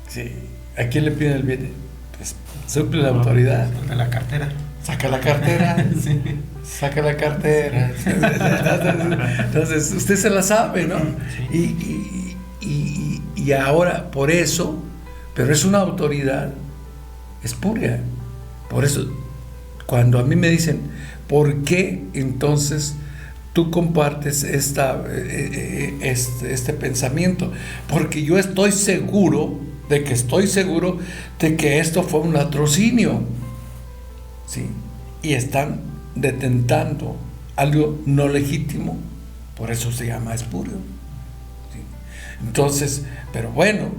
Sí. ¿A quién le piden el billete? Pues suple la autoridad. De la cartera. saca la cartera, Sí. saca la cartera. Entonces, usted se la sabe, ¿no? Y ahora, por eso, pero es una autoridad espuria. Por eso, cuando a mí me dicen, ¿por qué entonces tú compartes este pensamiento? Porque yo estoy seguro de que esto fue un latrocinio, ¿sí? Y están detentando algo no legítimo, por eso se llama espurio, ¿sí? Entonces, pero bueno,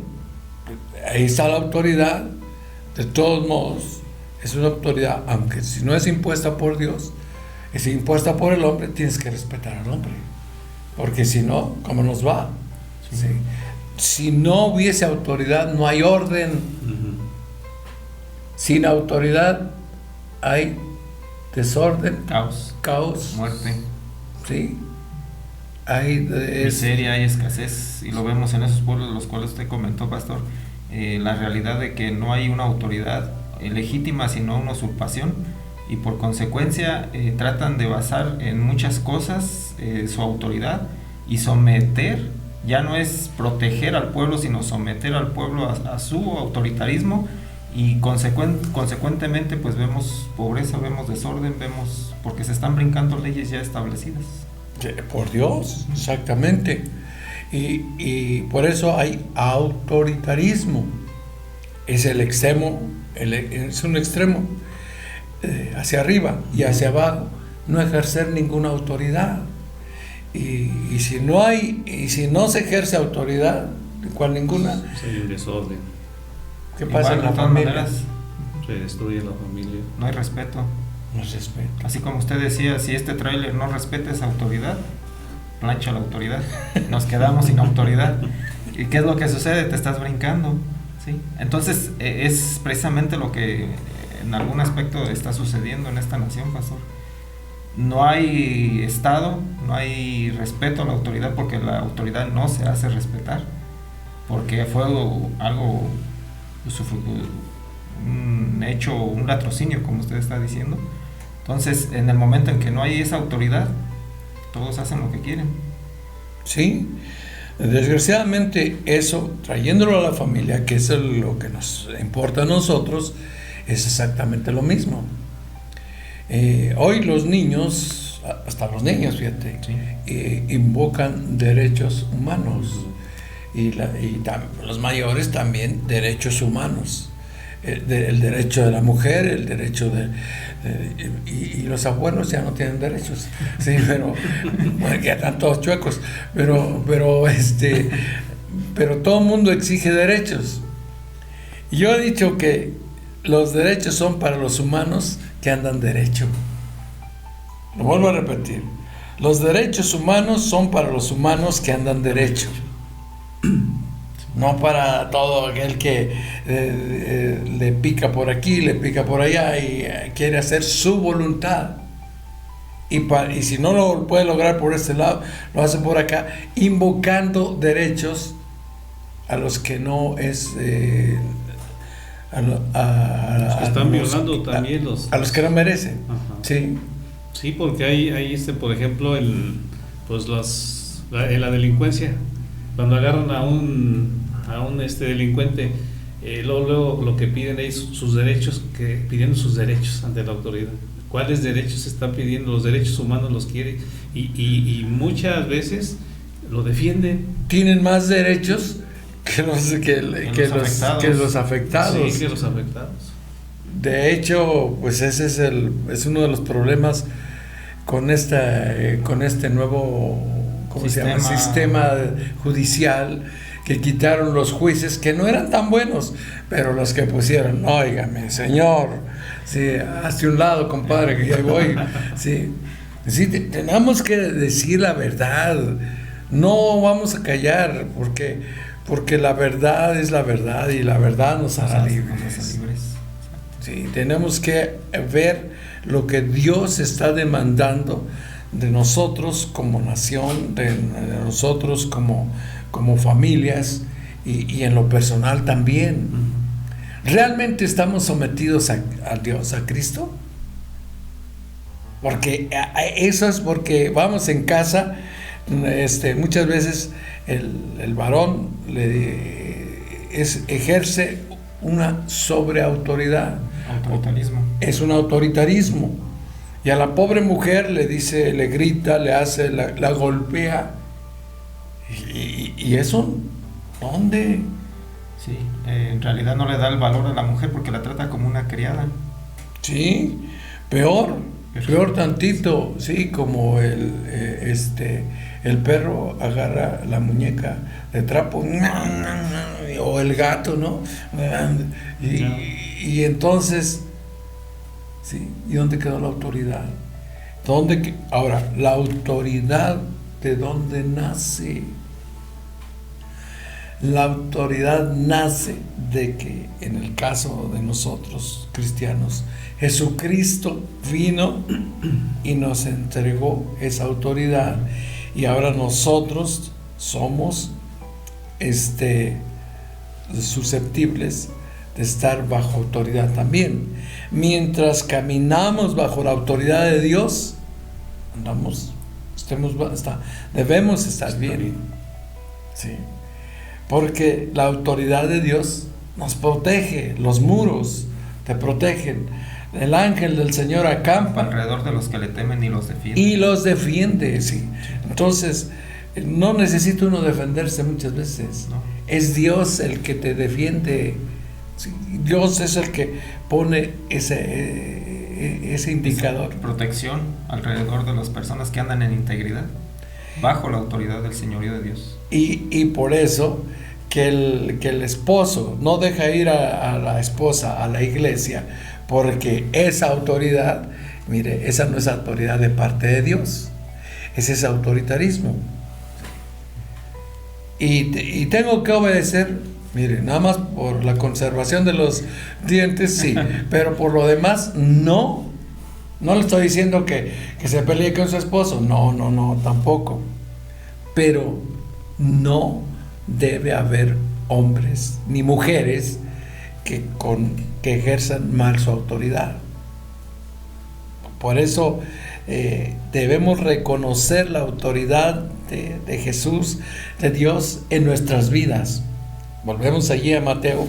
ahí está la autoridad. De todos modos, es una autoridad, aunque si no es impuesta por Dios, es impuesta por el hombre, tienes que respetar al hombre, porque si no, ¿cómo nos va? ¿Sí? Si no hubiese autoridad, no hay orden. Sin autoridad hay desorden, caos, muerte, ¿sí? Hay miseria, hay escasez, y lo vemos en esos pueblos de los cuales usted comentó, pastor. La realidad de que no hay una autoridad legítima, sino una usurpación, y por consecuencia tratan de basar en muchas cosas su autoridad y someter, ya no es proteger al pueblo, sino someter al pueblo a su autoritarismo, y consecuentemente pues vemos pobreza, vemos desorden, vemos, porque se están brincando leyes ya establecidas. Por Dios, exactamente. Y por eso hay autoritarismo. Es el extremo, es un extremo hacia arriba, y hacia abajo no ejercer ninguna autoridad. Y si no se ejerce autoridad, ¿cuál ninguna? Hay un desorden. ¿Qué pasa en la familia? Se destruye la familia. No hay respeto. No hay respeto. Así como usted decía, si este tráiler no respeta esa autoridad, plancha la autoridad, nos quedamos sin autoridad. ¿Y qué es lo que sucede? Te estás brincando, ¿sí? Entonces es precisamente lo que en algún aspecto está sucediendo en esta nación, pastor. No hay Estado, no hay respeto a la autoridad, porque la autoridad no se hace respetar, porque fue algo, un hecho, un latrocinio, como usted está diciendo. Entonces, en el momento en que no hay esa autoridad, todos hacen lo que quieren. Sí, desgraciadamente eso, trayéndolo a la familia, que es lo que nos importa a nosotros, es exactamente lo mismo. Hoy los niños, hasta los niños, fíjate, sí, invocan derechos humanos, y los mayores también derechos humanos. El derecho de la mujer, el derecho y los abuelos ya no tienen derechos, sí, pero bueno, ya están todos chuecos, pero todo el mundo exige derechos. Y yo he dicho que los derechos son para los humanos que andan derecho. Lo vuelvo a repetir: los derechos humanos son para los humanos que andan derecho, no para todo aquel que le pica por aquí, le pica por allá y quiere hacer su voluntad. Y si no lo puede lograr por este lado, lo hace por acá, invocando derechos a los que no es... están violando también a los que no merecen. Ajá. Sí. Sí, porque hay por ejemplo, en la delincuencia, cuando agarran a un delincuente, luego lo que piden es sus derechos, pidiendo sus derechos ante la autoridad. ¿Cuáles derechos están pidiendo? Los derechos humanos los quieren, y muchas veces lo defienden. Tienen más derechos que los afectados. Sí, que los afectados. De hecho, pues ese es uno de los problemas con este nuevo sistema judicial, que quitaron los jueces que no eran tan buenos, pero los que pusieron, óigame, señor, sí, hazte un lado, compadre, que ya voy. Sí, tenemos que decir la verdad, no vamos a callar, porque la verdad es la verdad, y la verdad nos hará libres. Sí, tenemos que ver lo que Dios está demandando de nosotros como nación, de nosotros como familias, y en lo personal también. ¿Realmente estamos sometidos a Dios, a Cristo? Porque eso es porque vamos en casa, muchas veces el varón ejerce una sobreautoridad. Autoritarismo. Es un autoritarismo. Y a la pobre mujer le dice, le grita, le hace, la golpea. Y eso, ¿dónde? Sí, en realidad no le da el valor a la mujer porque la trata como una criada. Sí, peor tantito, sí, como el perro agarra la muñeca de trapo, o el gato, ¿no? Y entonces, sí, ¿y dónde quedó la autoridad? Ahora, la autoridad, ¿de dónde nace? La autoridad nace de que, en el caso de nosotros cristianos, Jesucristo vino y nos entregó esa autoridad, y ahora nosotros somos susceptibles de estar bajo autoridad también. Mientras caminamos bajo la autoridad de Dios, debemos estar bien. Sí. Porque la autoridad de Dios nos protege, los muros te protegen, el ángel del Señor acampa alrededor de los que le temen y los defiende. Y los defiende, sí. Entonces, no necesita uno defenderse muchas veces. No. Es Dios el que te defiende. Sí. Dios es el que pone ese indicador. Protección alrededor de las personas que andan en integridad, bajo la autoridad del señorío de Dios. Y por eso que el esposo no deja ir a la esposa a la iglesia, porque esa autoridad, mire, esa no es autoridad de parte de Dios, ese es autoritarismo. Y tengo que obedecer, mire, nada más por la conservación de los dientes, sí, pero por lo demás, no le estoy diciendo que se pelee con su esposo, no, tampoco. Pero no debe haber hombres ni mujeres que ejerzan mal su autoridad. Por eso debemos reconocer la autoridad de Jesús, de Dios en nuestras vidas. Volvemos allí a Mateo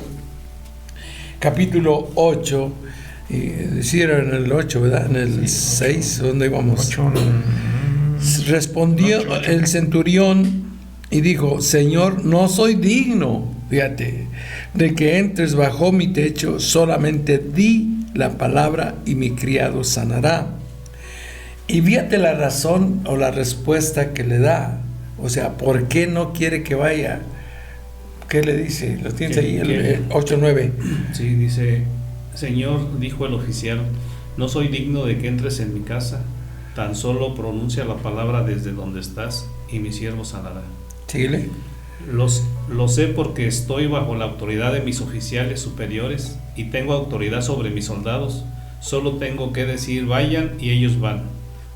capítulo 8, decir en el 8, ¿verdad? En el 6, ¿dónde íbamos? 8. Respondió el centurión y dijo: Señor, no soy digno, fíjate, de que entres bajo mi techo, solamente di la palabra y mi criado sanará. Y fíjate la razón o la respuesta que le da, o sea, ¿por qué no quiere que vaya? ¿Qué le dice? ¿Lo tienes ahí? El 8:9. Sí, dice: Señor, dijo el oficial, no soy digno de que entres en mi casa, tan solo pronuncia la palabra desde donde estás y mi siervo sanará. Síguele. Lo sé porque estoy bajo la autoridad de mis oficiales superiores y tengo autoridad sobre mis soldados. Solo tengo que decir vayan y ellos van,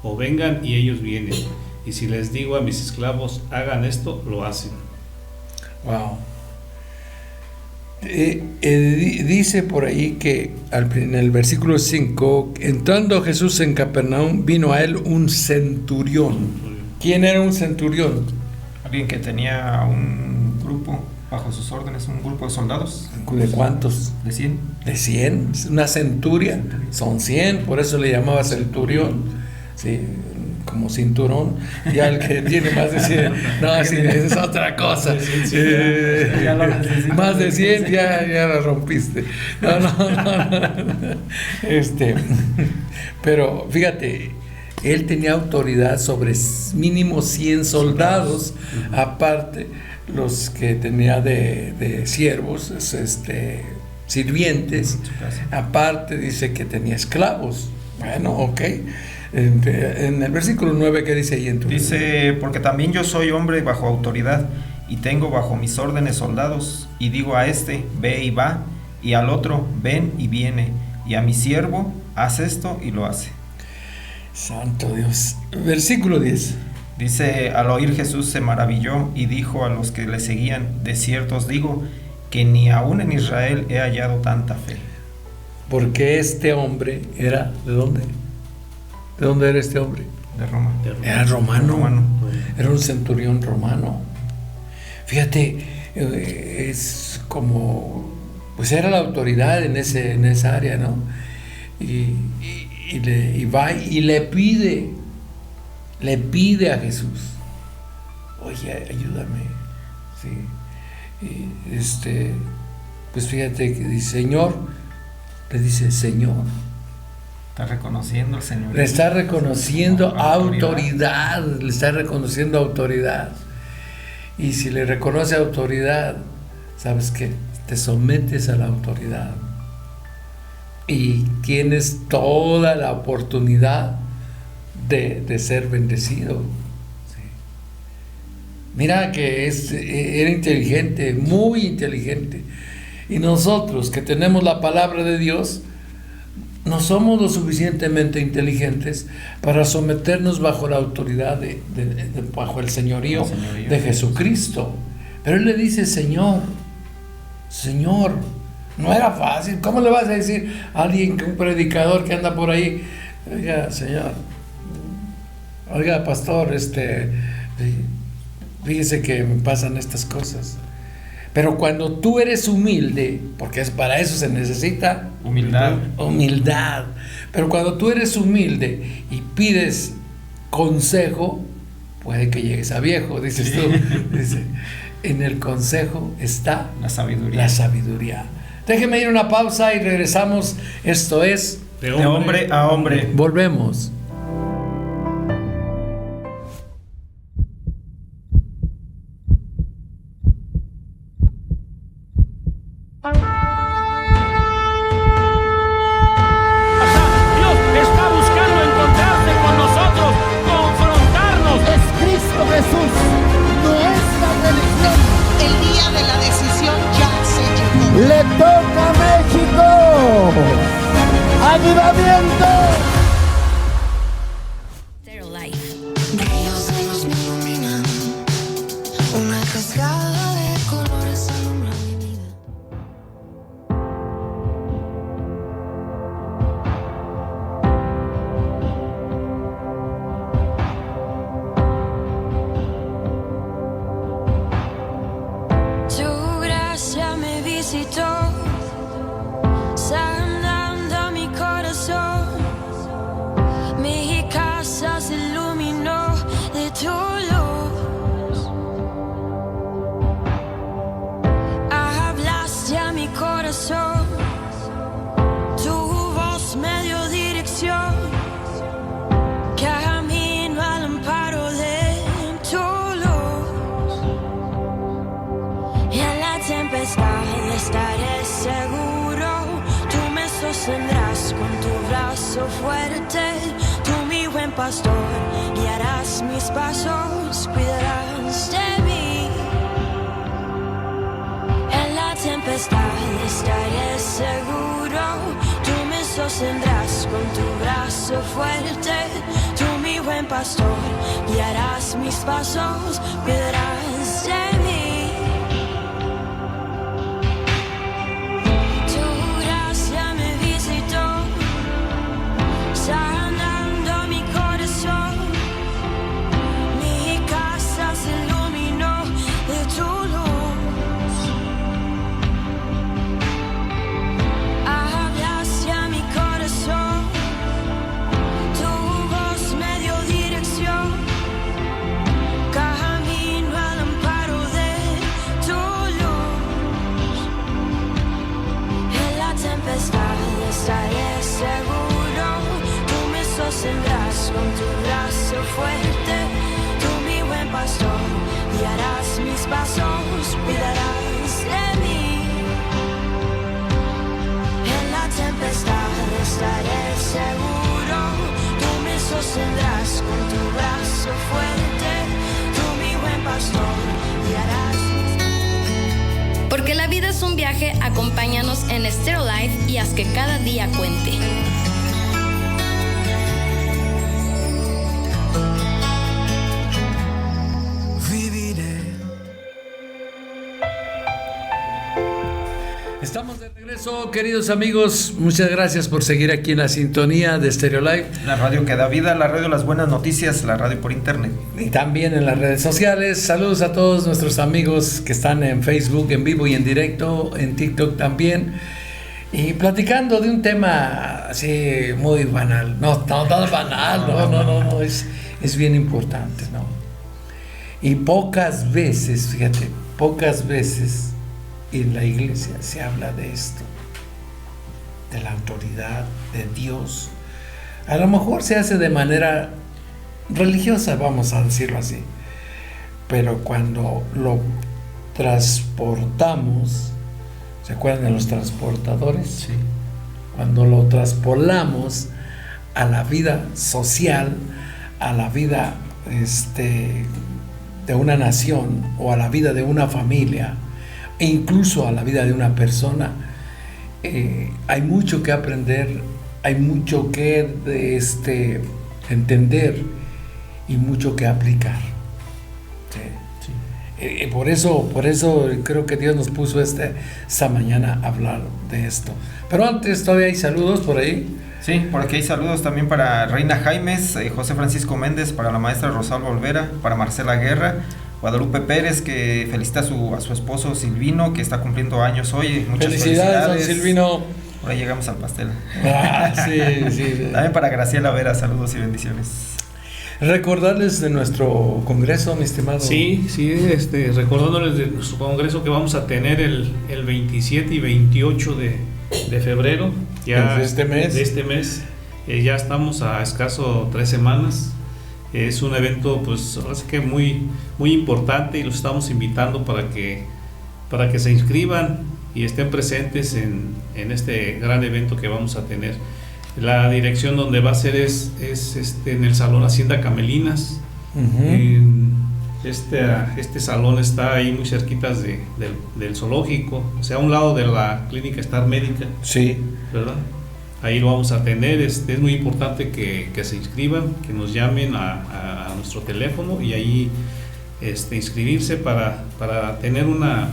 o vengan y ellos vienen. Y si les digo a mis esclavos hagan esto, lo hacen. Wow. Dice por ahí que en el versículo 5, entrando Jesús en Capernaum, vino a él un centurión. ¿Quién era un centurión? Alguien que tenía un grupo bajo sus órdenes, un grupo de soldados. ¿De cuántos? De 100. ¿De 100? Una centuria. Son 100, por eso le llamaba centurión. Sí, como cinturón. Ya el que tiene más de 100, no, sí, es otra cosa. Más de 100 ya la rompiste. No. Pero fíjate, él tenía autoridad sobre mínimo 100 soldados, aparte los que tenía de siervos, sirvientes, aparte dice que tenía esclavos. Bueno, ok. En el versículo 9, ¿qué dice ahí en tu libro? Dice: porque también yo soy hombre bajo autoridad y tengo bajo mis órdenes soldados, y digo a este, ve y va, y al otro, ven y viene, y a mi siervo, haz esto y lo hace. Santo Dios. Versículo 10. Dice: al oír Jesús se maravilló y dijo a los que le seguían: de cierto os digo que ni aún en Israel he hallado tanta fe. Porque este hombre era, ¿de dónde? ¿De dónde era este hombre? De Roma. Era romano. Romano. Era un centurión romano. Fíjate, es como, pues era la autoridad en esa área, ¿no? Y va y le pide a Jesús, oye, ayúdame, sí. Y pues fíjate que dice, Señor, le dice Señor. Está reconociendo al Señor. Le está reconociendo autoridad, le está reconociendo autoridad. Y si le reconoce autoridad, ¿sabes qué? Te sometes a la autoridad. Y tienes toda la oportunidad de ser bendecido. Sí. Mira que era inteligente, muy inteligente. Y nosotros que tenemos la palabra de Dios, no somos lo suficientemente inteligentes para someternos bajo la autoridad bajo el señorío de Jesucristo. Pero Él le dice, Señor, Señor. No era fácil. ¿Cómo le vas a decir a alguien, un predicador que anda por ahí, oiga, Señor, oiga, pastor, fíjese que me pasan estas cosas? Pero cuando tú eres humilde, porque para eso se necesita humildad. Pero cuando tú eres humilde y pides consejo, puede que llegues a viejo, dices tú. Dice, en el consejo está la sabiduría. Déjeme ir a una pausa y regresamos. Esto es De hombre a hombre. Volvemos. Dios está buscando encontrarse con nosotros, confrontarnos. Es Cristo Jesús, nuestra religión. El día de la decisión ya se llegó. Le toca a México. ¡Avivamiento! Ríos de luz me iluminan, una cascada de colores alumbra mi vida. Tu gracia me visitó, sanando mi corazón. Mi casa se iluminó de tu luz. Hablaste a mi corazón, tu voz me dio dirección. Camino al amparo de tu luz. En la tempestad estaré seguro, tú me sostendrás con tu brazo fuerte. Tú, mi buen pastor, guiarás mis pasos, cuidarás de mí. En la tempestad estaré seguro, tú me sostendrás con tu brazo fuerte. Tú, mi buen pastor, guiarás mis pasos, cuidarás de mí. Tu gracia me visitó, sanando mi corazón. Mi casa se iluminó de tu luz. Hablaste a mi corazón, tu voz me dio dirección. Camino al amparo de tu luz. En la tempestad estaré seguro, tú me sostendrás con tu brazo fuerte. Tú, mi buen pastor, guiarás mis pasos, cuidarás de mí. En la tempestad estaré seguro, tú me sostendrás con tu brazo fuerte. Tú, mi buen pastor, guiarás. Porque la vida es un viaje, acompáñanos en Stereo Life y haz que cada día cuente. Estamos de regreso eso, queridos amigos, muchas gracias por seguir aquí en la sintonía de Stereo Live. La radio que da vida, la radio Las Buenas Noticias, la radio por internet. Y también en las redes sociales. Saludos a todos nuestros amigos que están en Facebook, en vivo y en directo, en TikTok también. Y platicando de un tema así muy banal. No banal, no, es bien importante, ¿no? Y pocas veces, fíjate, en la iglesia se habla de esto, de la autoridad de Dios. A lo mejor se hace de manera religiosa, vamos a decirlo así, pero cuando lo transportamos, ¿se acuerdan de los transportadores? Sí. Cuando lo traspolamos a la vida social, a la vida de una nación o a la vida de una familia, e incluso a la vida de una persona, hay mucho que aprender, hay mucho que entender y mucho que aplicar. Sí. Por eso creo que Dios nos puso esta mañana a hablar de esto. Pero antes, todavía hay saludos por ahí. Sí, por aquí hay saludos también para Reina Jaimes, José Francisco Méndez, para la maestra Rosalba Olvera, para Marcela Guerra, Guadalupe Pérez, que felicita a su esposo Silvino, que está cumpliendo años hoy. Muchas felicidades, don Silvino. Por ahí llegamos al pastel. Sí. También para Graciela Vera, saludos y bendiciones. Recordarles de nuestro congreso, mi estimado. Sí, recordándoles de nuestro congreso que vamos a tener el 27 y 28 de febrero. Ya de este mes. Ya estamos a escaso 3 semanas. Es un evento, pues, ahora sí que muy, muy importante, y los estamos invitando para que se inscriban y estén presentes en este gran evento que vamos a tener. La dirección donde va a ser es en el Salón Hacienda Camelinas. Este salón está ahí muy cerquitas del zoológico, o sea, a un lado de la clínica Star Médica. Sí. ¿Verdad? Ahí lo vamos a tener. Es muy importante que se inscriban, que nos llamen a nuestro teléfono y ahí inscribirse para tener una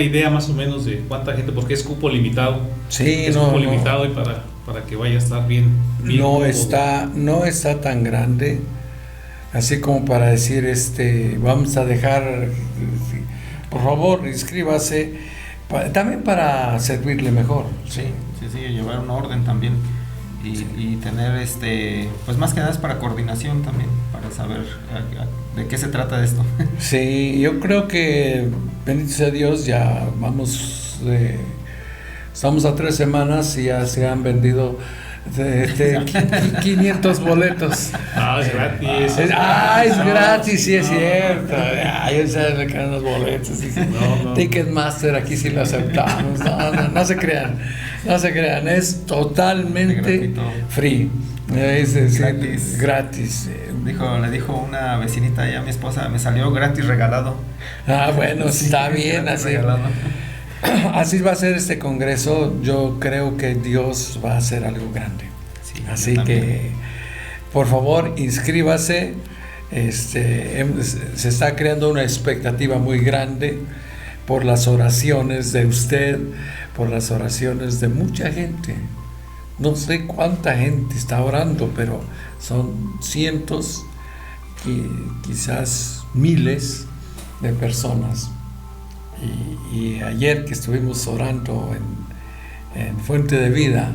idea más o menos de cuánta gente, porque es cupo limitado. Sí, cupo limitado y para que vaya a estar bien no está tan grande así como para decir vamos a dejar, por favor inscríbase. También para servirle mejor. Sí, llevar un orden también y tener pues más que nada es para coordinación también, para saber de qué se trata esto. Sí, yo creo que bendito sea Dios, ya estamos a 3 semanas y ya se han vendido 500 boletos. Es gratis. Es gratis, sí es cierto. Yo sé que eran los boletos. Ticketmaster, aquí sí lo aceptamos. No se crean. Es totalmente free. Es gratis. Le dijo una vecinita allá a mi esposa, me salió gratis regalado. Bueno, está bien así. Así va a ser este congreso. Yo creo que Dios va a hacer algo grande. Sí, así que, por favor, inscríbase. Se está creando una expectativa muy grande por las oraciones de usted, por las oraciones de mucha gente. No sé cuánta gente está orando, pero son cientos y quizás miles de personas. Y ayer que estuvimos orando en Fuente de Vida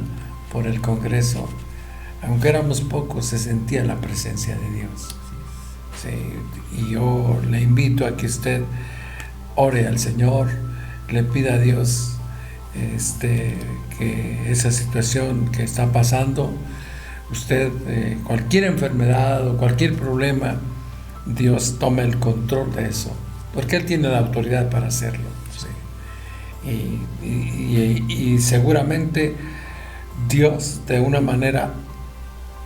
por el Congreso, aunque éramos pocos, se sentía la presencia de Dios. Sí, y yo le invito a que usted ore al Señor, le pida a Dios que esa situación que está pasando, usted, cualquier enfermedad o cualquier problema, Dios tome el control de eso, porque Él tiene la autoridad para hacerlo. ¿Sí? Y seguramente Dios, de una manera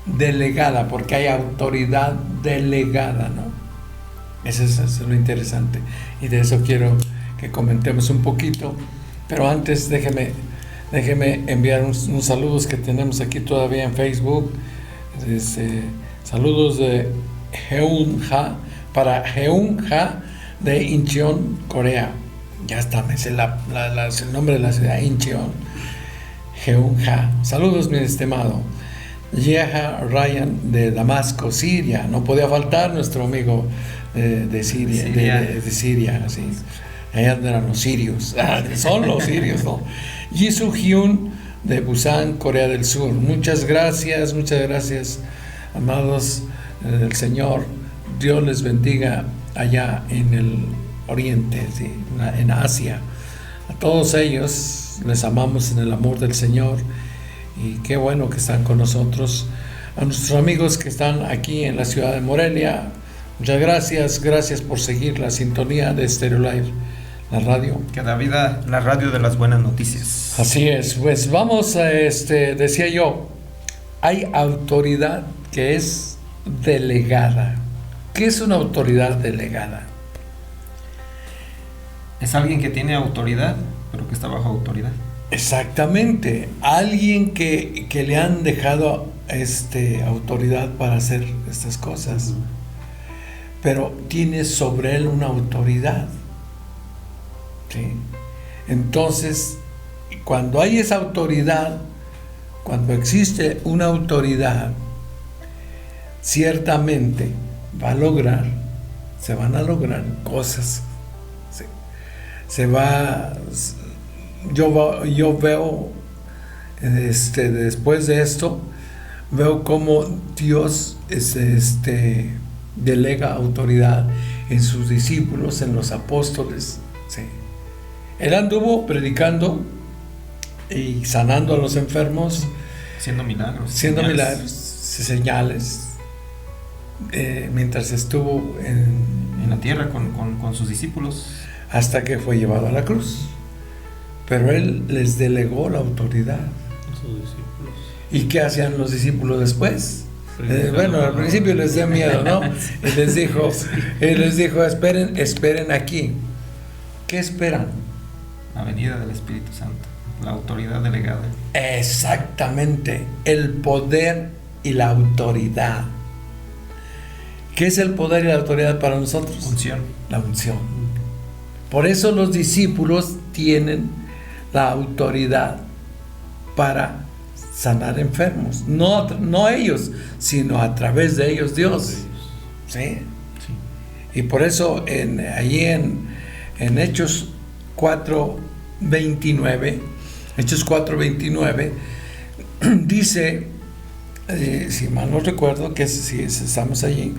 delegada, porque hay autoridad delegada, ¿no? Eso es lo interesante, y de eso quiero que comentemos un poquito. Pero antes déjeme enviar unos saludos que tenemos aquí todavía en Facebook. Saludos de Heung-ha, para Heung-ha de Incheon, Corea. Ya está, me sé el nombre de la ciudad, Incheon, Jeunja. Saludos, mi estimado. Yeha Ryan de Damasco, Siria. No podía faltar nuestro amigo de Siria, de Siria, sí. Allá eran los sirios, son los sirios, ¿no? Jisoo Hyun de Busan, Corea del Sur. Muchas gracias, amados del Señor. Dios les bendiga allá en el Oriente, ¿sí? En Asia. A todos ellos les amamos en el amor del Señor y qué bueno que están con nosotros. A nuestros amigos que están aquí en la ciudad de Morelia, muchas gracias por seguir la sintonía de Stereo Live, la radio. Que da vida la radio de las buenas noticias. Así es, pues vamos a decía yo, hay autoridad que es delegada. ¿Qué es una autoridad delegada? Es alguien que tiene autoridad, pero que está bajo autoridad. Exactamente, alguien que le han dejado autoridad para hacer estas cosas, pero tiene sobre él una autoridad, ¿sí? Entonces, cuando hay esa autoridad, cuando existe una autoridad, ciertamente se van a lograr cosas. Yo veo después de esto, veo cómo Dios delega autoridad en sus discípulos, en los apóstoles, ¿sí? Él anduvo predicando y sanando a los enfermos, haciendo milagros, señales, mientras estuvo en la tierra con sus discípulos, hasta que fue llevado a la cruz. Pero él les delegó la autoridad. Sus discípulos. ¿Y qué hacían los discípulos después? Bueno, al principio les dio miedo, ¿no? Y les dijo, esperen aquí. ¿Qué esperan? La venida del Espíritu Santo, la autoridad delegada. Exactamente, el poder y la autoridad. ¿Qué es el poder y la autoridad para nosotros? Unción. La unción. Por eso los discípulos tienen la autoridad para sanar enfermos. No ellos, sino a través de ellos Dios. ¿Sí? Y por eso allí en Hechos 4:29, dice, si mal no recuerdo, que si estamos allí,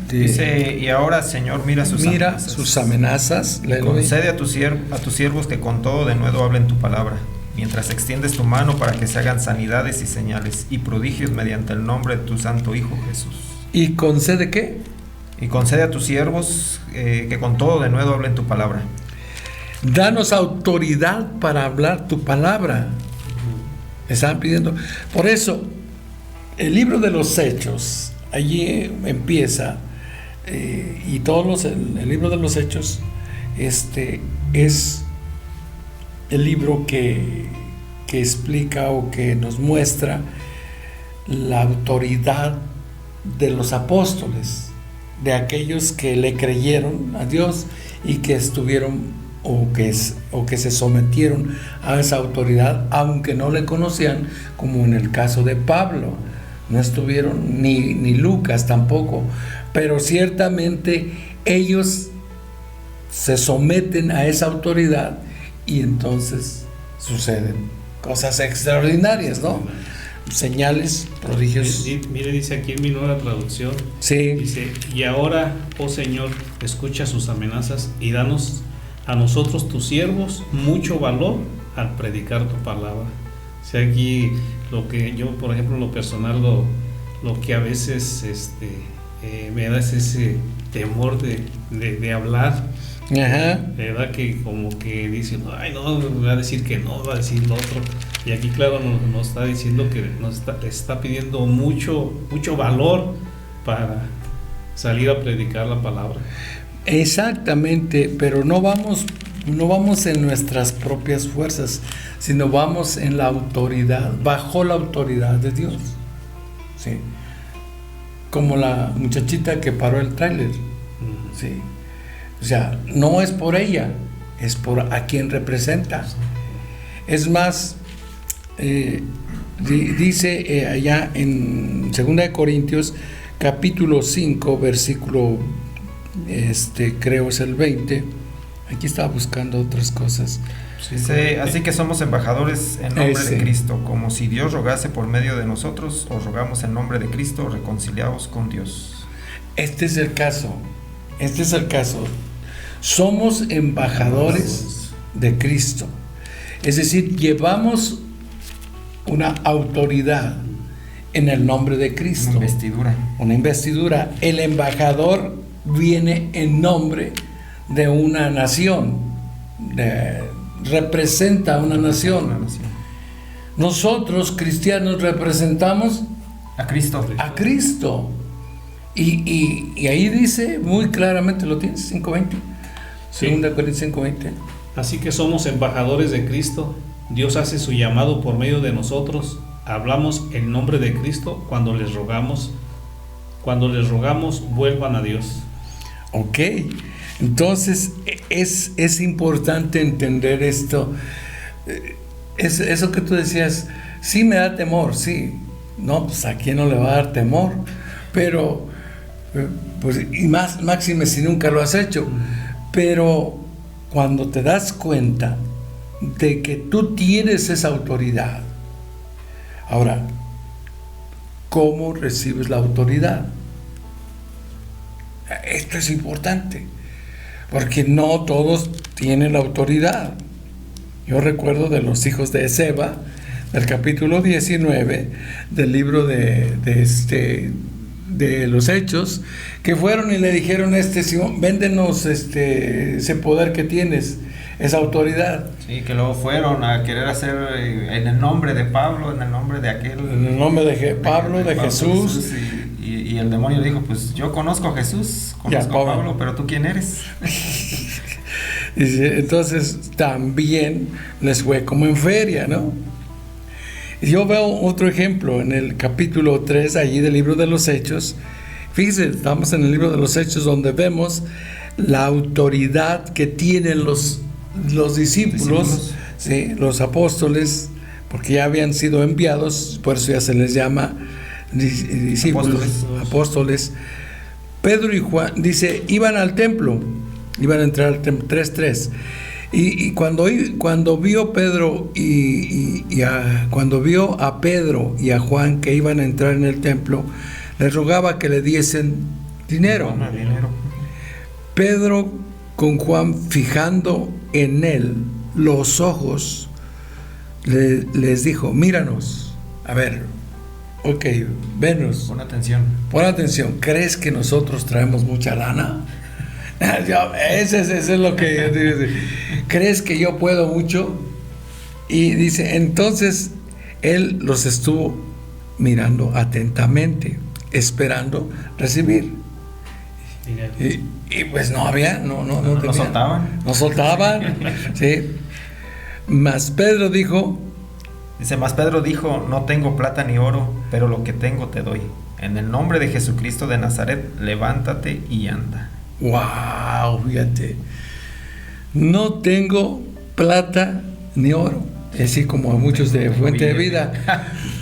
dice, y ahora, Señor, mira sus amenazas, y concede a tus siervos que con todo denuedo hablen tu palabra, mientras extiendes tu mano para que se hagan sanidades y señales y prodigios mediante el nombre de tu santo Hijo Jesús. ¿Y concede qué? Y concede a tus siervos que con todo denuedo hablen tu palabra. Danos autoridad para hablar tu palabra. Estaban pidiendo. Por eso, el libro de los Hechos, allí empieza, y el libro de los Hechos, es el libro que explica o que nos muestra la autoridad de los apóstoles, de aquellos que le creyeron a Dios y que estuvieron o que se sometieron a esa autoridad, aunque no le conocían, como en el caso de Pablo. No estuvieron ni Lucas tampoco, pero ciertamente ellos se someten a esa autoridad y entonces suceden cosas extraordinarias, ¿no? Señales, prodigios. Mire, dice aquí en mi nueva traducción, sí. Dice, y ahora, oh Señor, escucha sus amenazas y danos a nosotros tus siervos mucho valor al predicar tu palabra. O sea, aquí lo que yo, por ejemplo, lo personal, lo que a veces me da es ese temor de hablar. Ajá. ¿Verdad? Que como que dicen, ay, no, va a decir que no, va a decir lo otro. Y aquí, claro, nos está diciendo que nos está pidiendo mucho valor para salir a predicar la palabra. Exactamente, pero no vamos en nuestras propias fuerzas, sino vamos en la autoridad, bajo la autoridad de Dios. ¿Sí? Como la muchachita que paró el tráiler. ¿Sí? O sea, no es por ella, es por a quien representa. Es más, dice allá en 2 Corintios capítulo 5, versículo, creo es el 20. Aquí estaba buscando otras cosas. Dice, así que somos embajadores en nombre de Cristo, como si Dios rogase por medio de nosotros, os rogamos en nombre de Cristo, reconciliados con Dios. Este es el caso. Somos embajadores de Cristo. Es decir, llevamos una autoridad en el nombre de Cristo. Una investidura. El embajador viene en nombre de una nación, representa a una nación. Nosotros, cristianos, representamos a Cristo. Y ahí dice muy claramente, ¿lo tienes? 5:20. Segunda Corintios 5:20. Así que somos embajadores de Cristo. Dios hace su llamado por medio de nosotros. Hablamos en nombre de Cristo cuando les rogamos. Cuando les rogamos, vuelvan a Dios. Ok, entonces es importante entender esto. Eso que tú decías, sí me da temor, sí. No, pues a quién no le va a dar temor. Pero, pues, y más máxime si nunca lo has hecho. Pero cuando te das cuenta de que tú tienes esa autoridad, ahora, ¿cómo recibes la autoridad? Esto es importante, porque no todos tienen la autoridad. Yo recuerdo de los hijos de Seba, del capítulo 19 del libro de los Hechos, que fueron y le dijeron: Simón, véndenos ese poder que tienes, esa autoridad. Sí, que luego fueron a querer hacer en el nombre de Pablo, en el nombre de aquel. En el nombre de Pablo, de Jesús. Y el demonio dijo: pues yo conozco a Jesús, conozco a Pablo, pero ¿tú quién eres? Entonces también les fue como en feria, ¿no? Yo veo otro ejemplo en el capítulo 3 allí del libro de los Hechos. Fíjense, estamos en el libro de los Hechos, donde vemos la autoridad que tienen los discípulos, ¿sí? Los apóstoles, porque ya habían sido enviados, por eso ya se les llama discípulos, apóstoles. Pedro y Juan, dice, iban al templo, iban a entrar al templo, 3:3. Y cuando vio Pedro cuando vio a Pedro y a Juan que iban a entrar en el templo, les rogaba que le diesen dinero. Pedro, con Juan fijando en él los ojos, les dijo: míranos, a ver, ok, venos. Pon atención. ¿Crees que nosotros traemos mucha lana? Eso es lo que dice. ¿Crees que yo puedo mucho? Y dice, entonces él los estuvo mirando atentamente, esperando recibir. Y pues no había, no soltaban. Sí. Mas Pedro dijo, no tengo plata ni oro, pero lo que tengo te doy. En el nombre de Jesucristo de Nazaret, levántate y anda. Wow, fíjate, no tengo plata ni oro, así como a muchos de Fuente de Vida.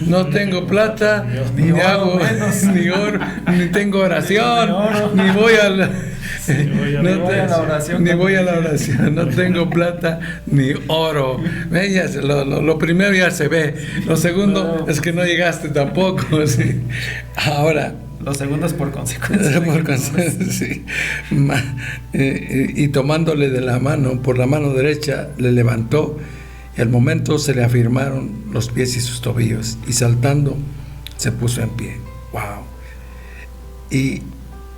No tengo plata, ni hago ni oro, ni tengo oración, ni voy a la oración, no tengo plata ni oro. Lo primero ya se ve, lo segundo es que no llegaste tampoco, ¿sí? Ahora, los segundos por consecuencia. Sí. Y tomándole de la mano, por la mano derecha, le levantó, y al momento se le afirmaron los pies y sus tobillos, y saltando se puso en pie. Wow. Y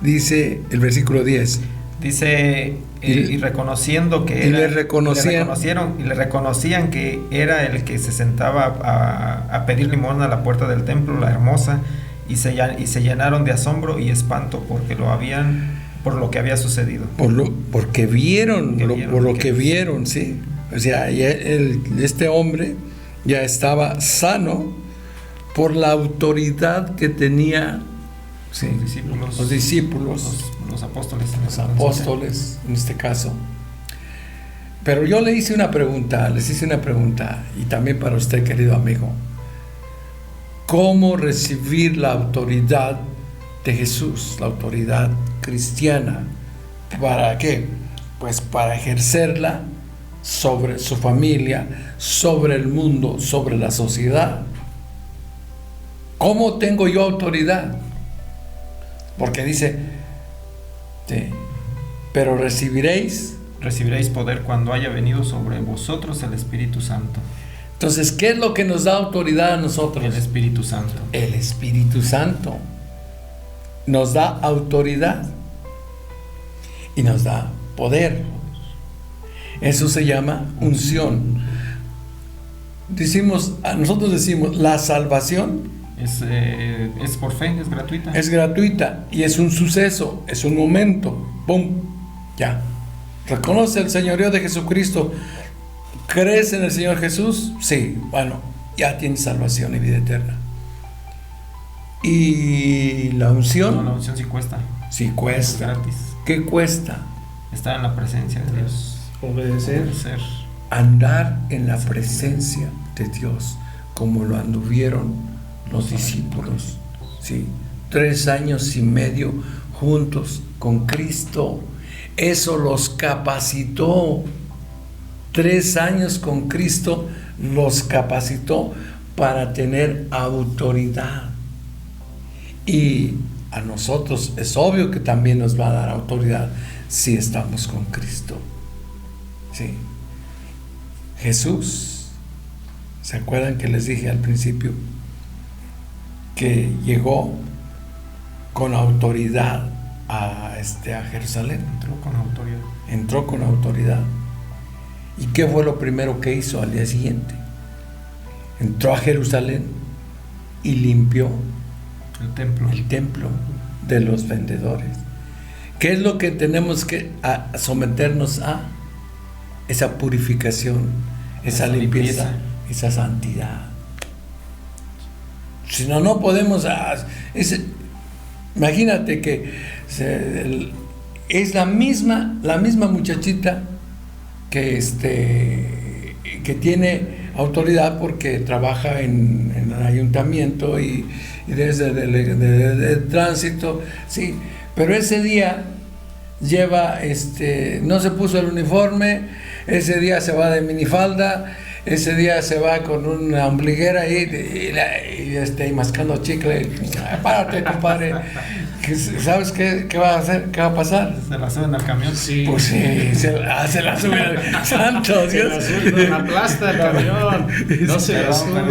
dice el versículo 10. Dice, y reconociendo que era, le reconocían que era el que se sentaba a pedir limosna a la puerta del templo, la hermosa, y se llenaron de asombro y espanto por lo que había sucedido. Por lo que vieron, sí. O sea, este hombre ya estaba sano por la autoridad que tenía Sí, los discípulos, los apóstoles. Los apóstoles, en este caso. Pero yo les hice una pregunta, y también para usted, querido amigo. ¿Cómo recibir la autoridad de Jesús, la autoridad cristiana? ¿Para qué? Pues para ejercerla sobre su familia, sobre el mundo, sobre la sociedad. ¿Cómo tengo yo autoridad? Porque dice, pero recibiréis poder cuando haya venido sobre vosotros el Espíritu Santo. Entonces, ¿qué es lo que nos da autoridad a nosotros? El Espíritu Santo. El Espíritu Santo nos da autoridad y nos da poder. Eso se llama unción. Nosotros decimos, la salvación es por fe, es gratuita. Es gratuita y es un suceso, es un momento. ¡Pum! Ya. ¿Reconoce el señorío de Jesucristo? ¿Crees en el Señor Jesús? Sí. Bueno, ya tienes salvación y vida eterna. ¿Y la unción? No, la unción sí cuesta. Sí cuesta. Es gratis. ¿Qué cuesta? Estar en la presencia de Dios. Obedecer. Andar en la presencia de Dios, como lo anduvieron los discípulos. Sí. 3 años y medio juntos con Cristo. Eso los capacitó. 3 años con Cristo los capacitó para tener autoridad. Y a nosotros es obvio que también nos va a dar autoridad si estamos con Cristo. Sí. Jesús, ¿se acuerdan que les dije al principio que llegó con autoridad a Jerusalén? Entró con autoridad. ¿Y qué fue lo primero que hizo al día siguiente? Entró a Jerusalén y limpió el templo de los vendedores. ¿Qué es lo que tenemos que someternos a? Esa purificación, esa limpieza, esa santidad. Si no, no podemos. Imagínate que es la misma muchachita que tiene autoridad porque trabaja en el ayuntamiento y desde el tránsito, sí, pero ese día lleva, no se puso el uniforme, ese día se va de minifalda, ese día se va con una ombliguera y mascando chicle. Párate, compadre. ¿Sabes qué va a hacer? ¿Qué va a pasar? ¿Se la suben al camión? Sí. Pues sí, se la suben al santo Dios. Se la aplasta el camión. No se la suben.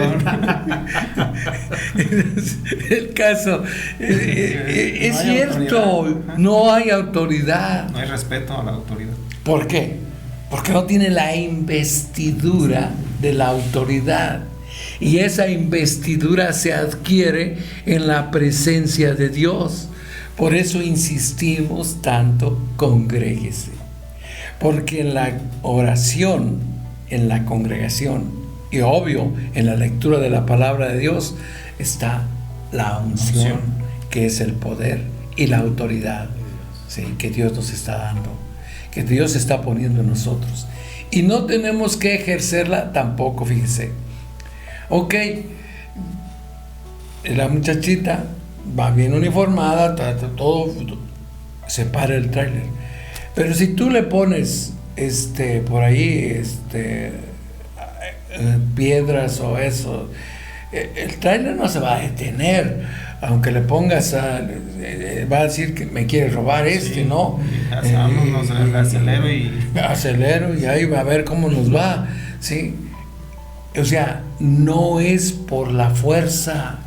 El caso es cierto, no hay autoridad. No hay respeto a la autoridad. ¿Por qué? Porque no tiene la investidura de la autoridad. Y esa investidura se adquiere en la presencia de Dios. Por eso insistimos tanto, congréguese. Porque en la oración, en la congregación y obvio en la lectura de la palabra de Dios está la unción, que es el poder y la autoridad, ¿sí?, que Dios nos está dando, que Dios está poniendo en nosotros. Y no tenemos que ejercerla tampoco, fíjese. Ok, la muchachita va bien uniformada, todo, se para el tráiler. Pero si tú le pones por ahí piedras o eso, el tráiler no se va a detener. Aunque le pongas va a decir que me quiere robar ¿no? Acelero y ahí va a ver cómo nos va, ¿sí? O sea, no es por la fuerza.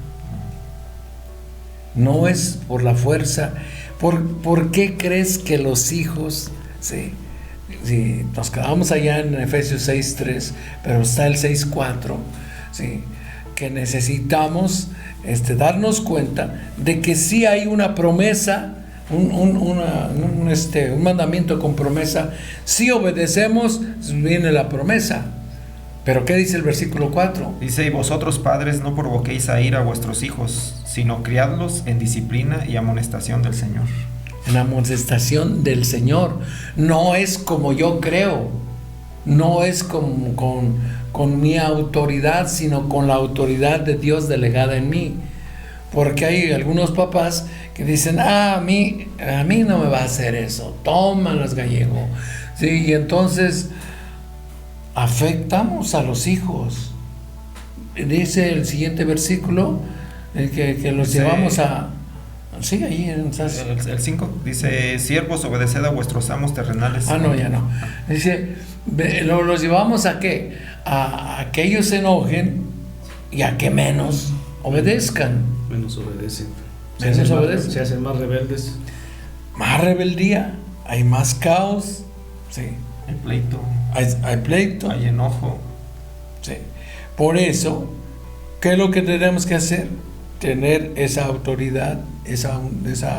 No es por la fuerza. ¿Por qué crees que los hijos, sí, nos quedamos allá en Efesios 6:3, pero está el 6:4, sí, que necesitamos darnos cuenta de que sí hay una promesa, un mandamiento con promesa? Si obedecemos, viene la promesa. Pero ¿qué dice el versículo 4? Dice, y vosotros padres no provoquéis a ira a vuestros hijos, sino criadlos en disciplina y amonestación del Señor. En la amonestación del Señor. No es como yo creo, no es como con mi autoridad, sino con la autoridad de Dios delegada en mí. Porque hay algunos papás que dicen, a mí no me va a hacer eso, tómalas, gallego. Sí, y entonces afectamos a los hijos. Dice el siguiente versículo, que los llevamos a... Sí, ahí en el 5 dice, siervos, obedeced a vuestros amos terrenales. No, ya no. Dice, los llevamos a qué? A que ellos se enojen y a que menos obedezcan. Menos obedecen. Se hacen más rebeldes. Más rebeldía, hay más caos. Sí. Hay pleito. Hay pleito. Hay enojo. Sí. Por eso, ¿qué es lo que tenemos que hacer? Tener esa autoridad, esa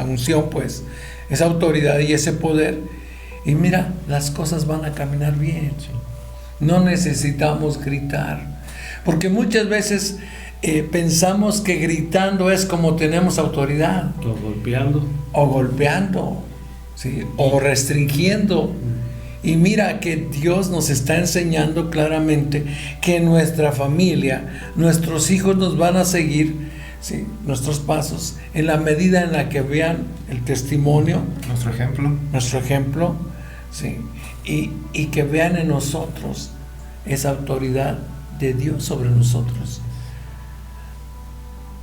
unción, pues, esa autoridad y ese poder. Y mira, las cosas van a caminar bien. Sí. No necesitamos gritar. Porque muchas veces pensamos que gritando es como tenemos autoridad. O golpeando. ¿Sí? O restringiendo. Y mira que Dios nos está enseñando claramente que nuestra familia, nuestros hijos nos van a seguir, ¿sí?, nuestros pasos en la medida en la que vean el testimonio, nuestro ejemplo, ¿sí?, y que vean en nosotros esa autoridad de Dios sobre nosotros.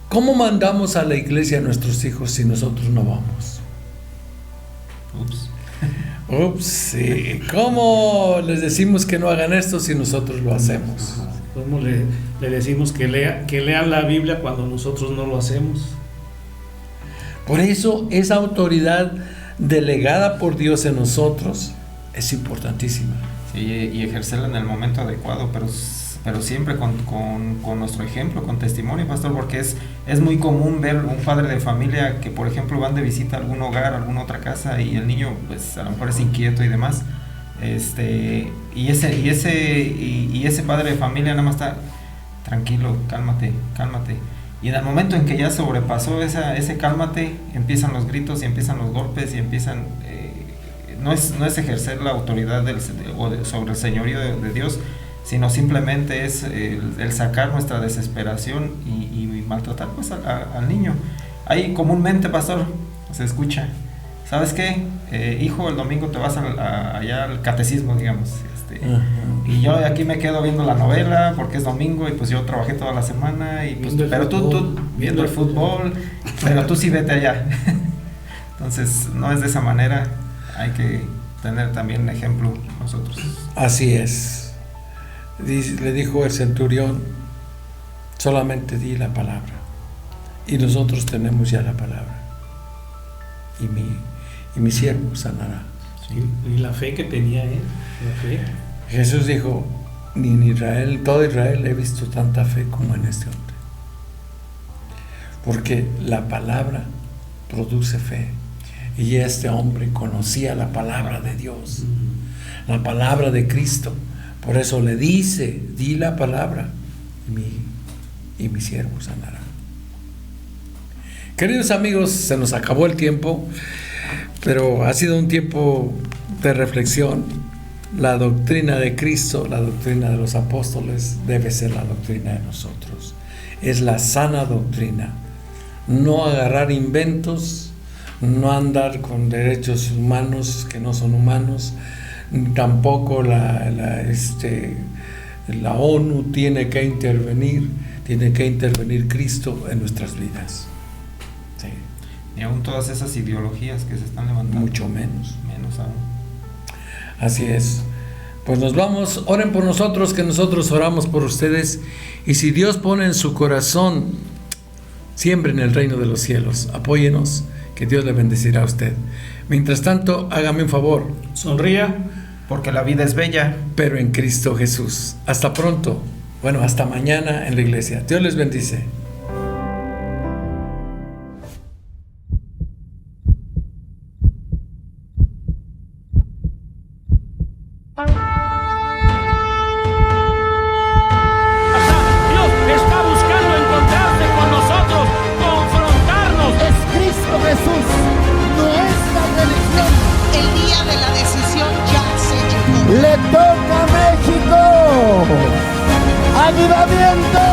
¿Cómo mandamos a la iglesia a nuestros hijos si nosotros no vamos? Ups, sí. ¿Cómo les decimos que no hagan esto si nosotros lo hacemos? ¿Cómo le decimos que lean la Biblia cuando nosotros no lo hacemos? Por eso esa autoridad delegada por Dios en nosotros es importantísima. Sí, y ejercerla en el momento adecuado, pero siempre con nuestro ejemplo, con testimonio, pastor, porque es muy común ver un padre de familia que, por ejemplo, van de visita a algún hogar, a alguna otra casa, y el niño, pues, a lo mejor es inquieto y demás, y ese padre de familia nada más está tranquilo, cálmate, y en el momento en que ya sobrepasó ese cálmate, empiezan los gritos y empiezan los golpes y empiezan... no es ejercer la autoridad sobre el señorío de Dios, sino simplemente es el sacar nuestra desesperación y maltratar, pues, al niño. Ahí comúnmente, pastor, se escucha, ¿sabes qué? Hijo, el domingo te vas allá al catecismo, digamos, y yo aquí me quedo viendo la novela porque es domingo y pues yo trabajé toda la semana y pues, pero tú viendo el fútbol, pero tú sí vete allá. Entonces no es de esa manera, hay que tener también un ejemplo nosotros. Así es. Le dijo el centurión, solamente di la palabra, y nosotros tenemos ya la palabra, y mi siervo sanará. Sí, y la fe que tenía él, la fe. Jesús dijo, ni en Israel, todo Israel, he visto tanta fe como en este hombre, porque la palabra produce fe, y este hombre conocía la palabra de Dios, la palabra de Cristo. Por eso le dice, di la palabra y mi siervo sanará. Queridos amigos, se nos acabó el tiempo, pero ha sido un tiempo de reflexión. La doctrina de Cristo, la doctrina de los apóstoles, debe ser la doctrina de nosotros. Es la sana doctrina. No agarrar inventos, no andar con derechos humanos que no son humanos. Tampoco la ONU tiene que intervenir Cristo en nuestras vidas. Sí. Y aún todas esas ideologías que se están levantando. Mucho menos. Menos aún. Así es. Pues nos vamos, oren por nosotros, que nosotros oramos por ustedes, y si Dios pone en su corazón, siempre en el reino de los cielos, apóyenos, que Dios le bendecirá a usted. Mientras tanto, hágame un favor. Sonría. Porque la vida es bella. Pero en Cristo Jesús. Hasta pronto. Bueno, hasta mañana en la iglesia. Dios les bendice. Le toca a México. ¡Avivamiento!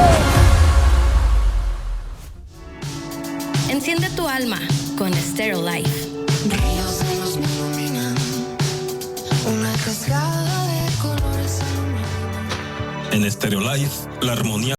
Enciende tu alma con Stereo Life. Ríos de luz me iluminan, una cascada de colores. En Stereo Life, la armonía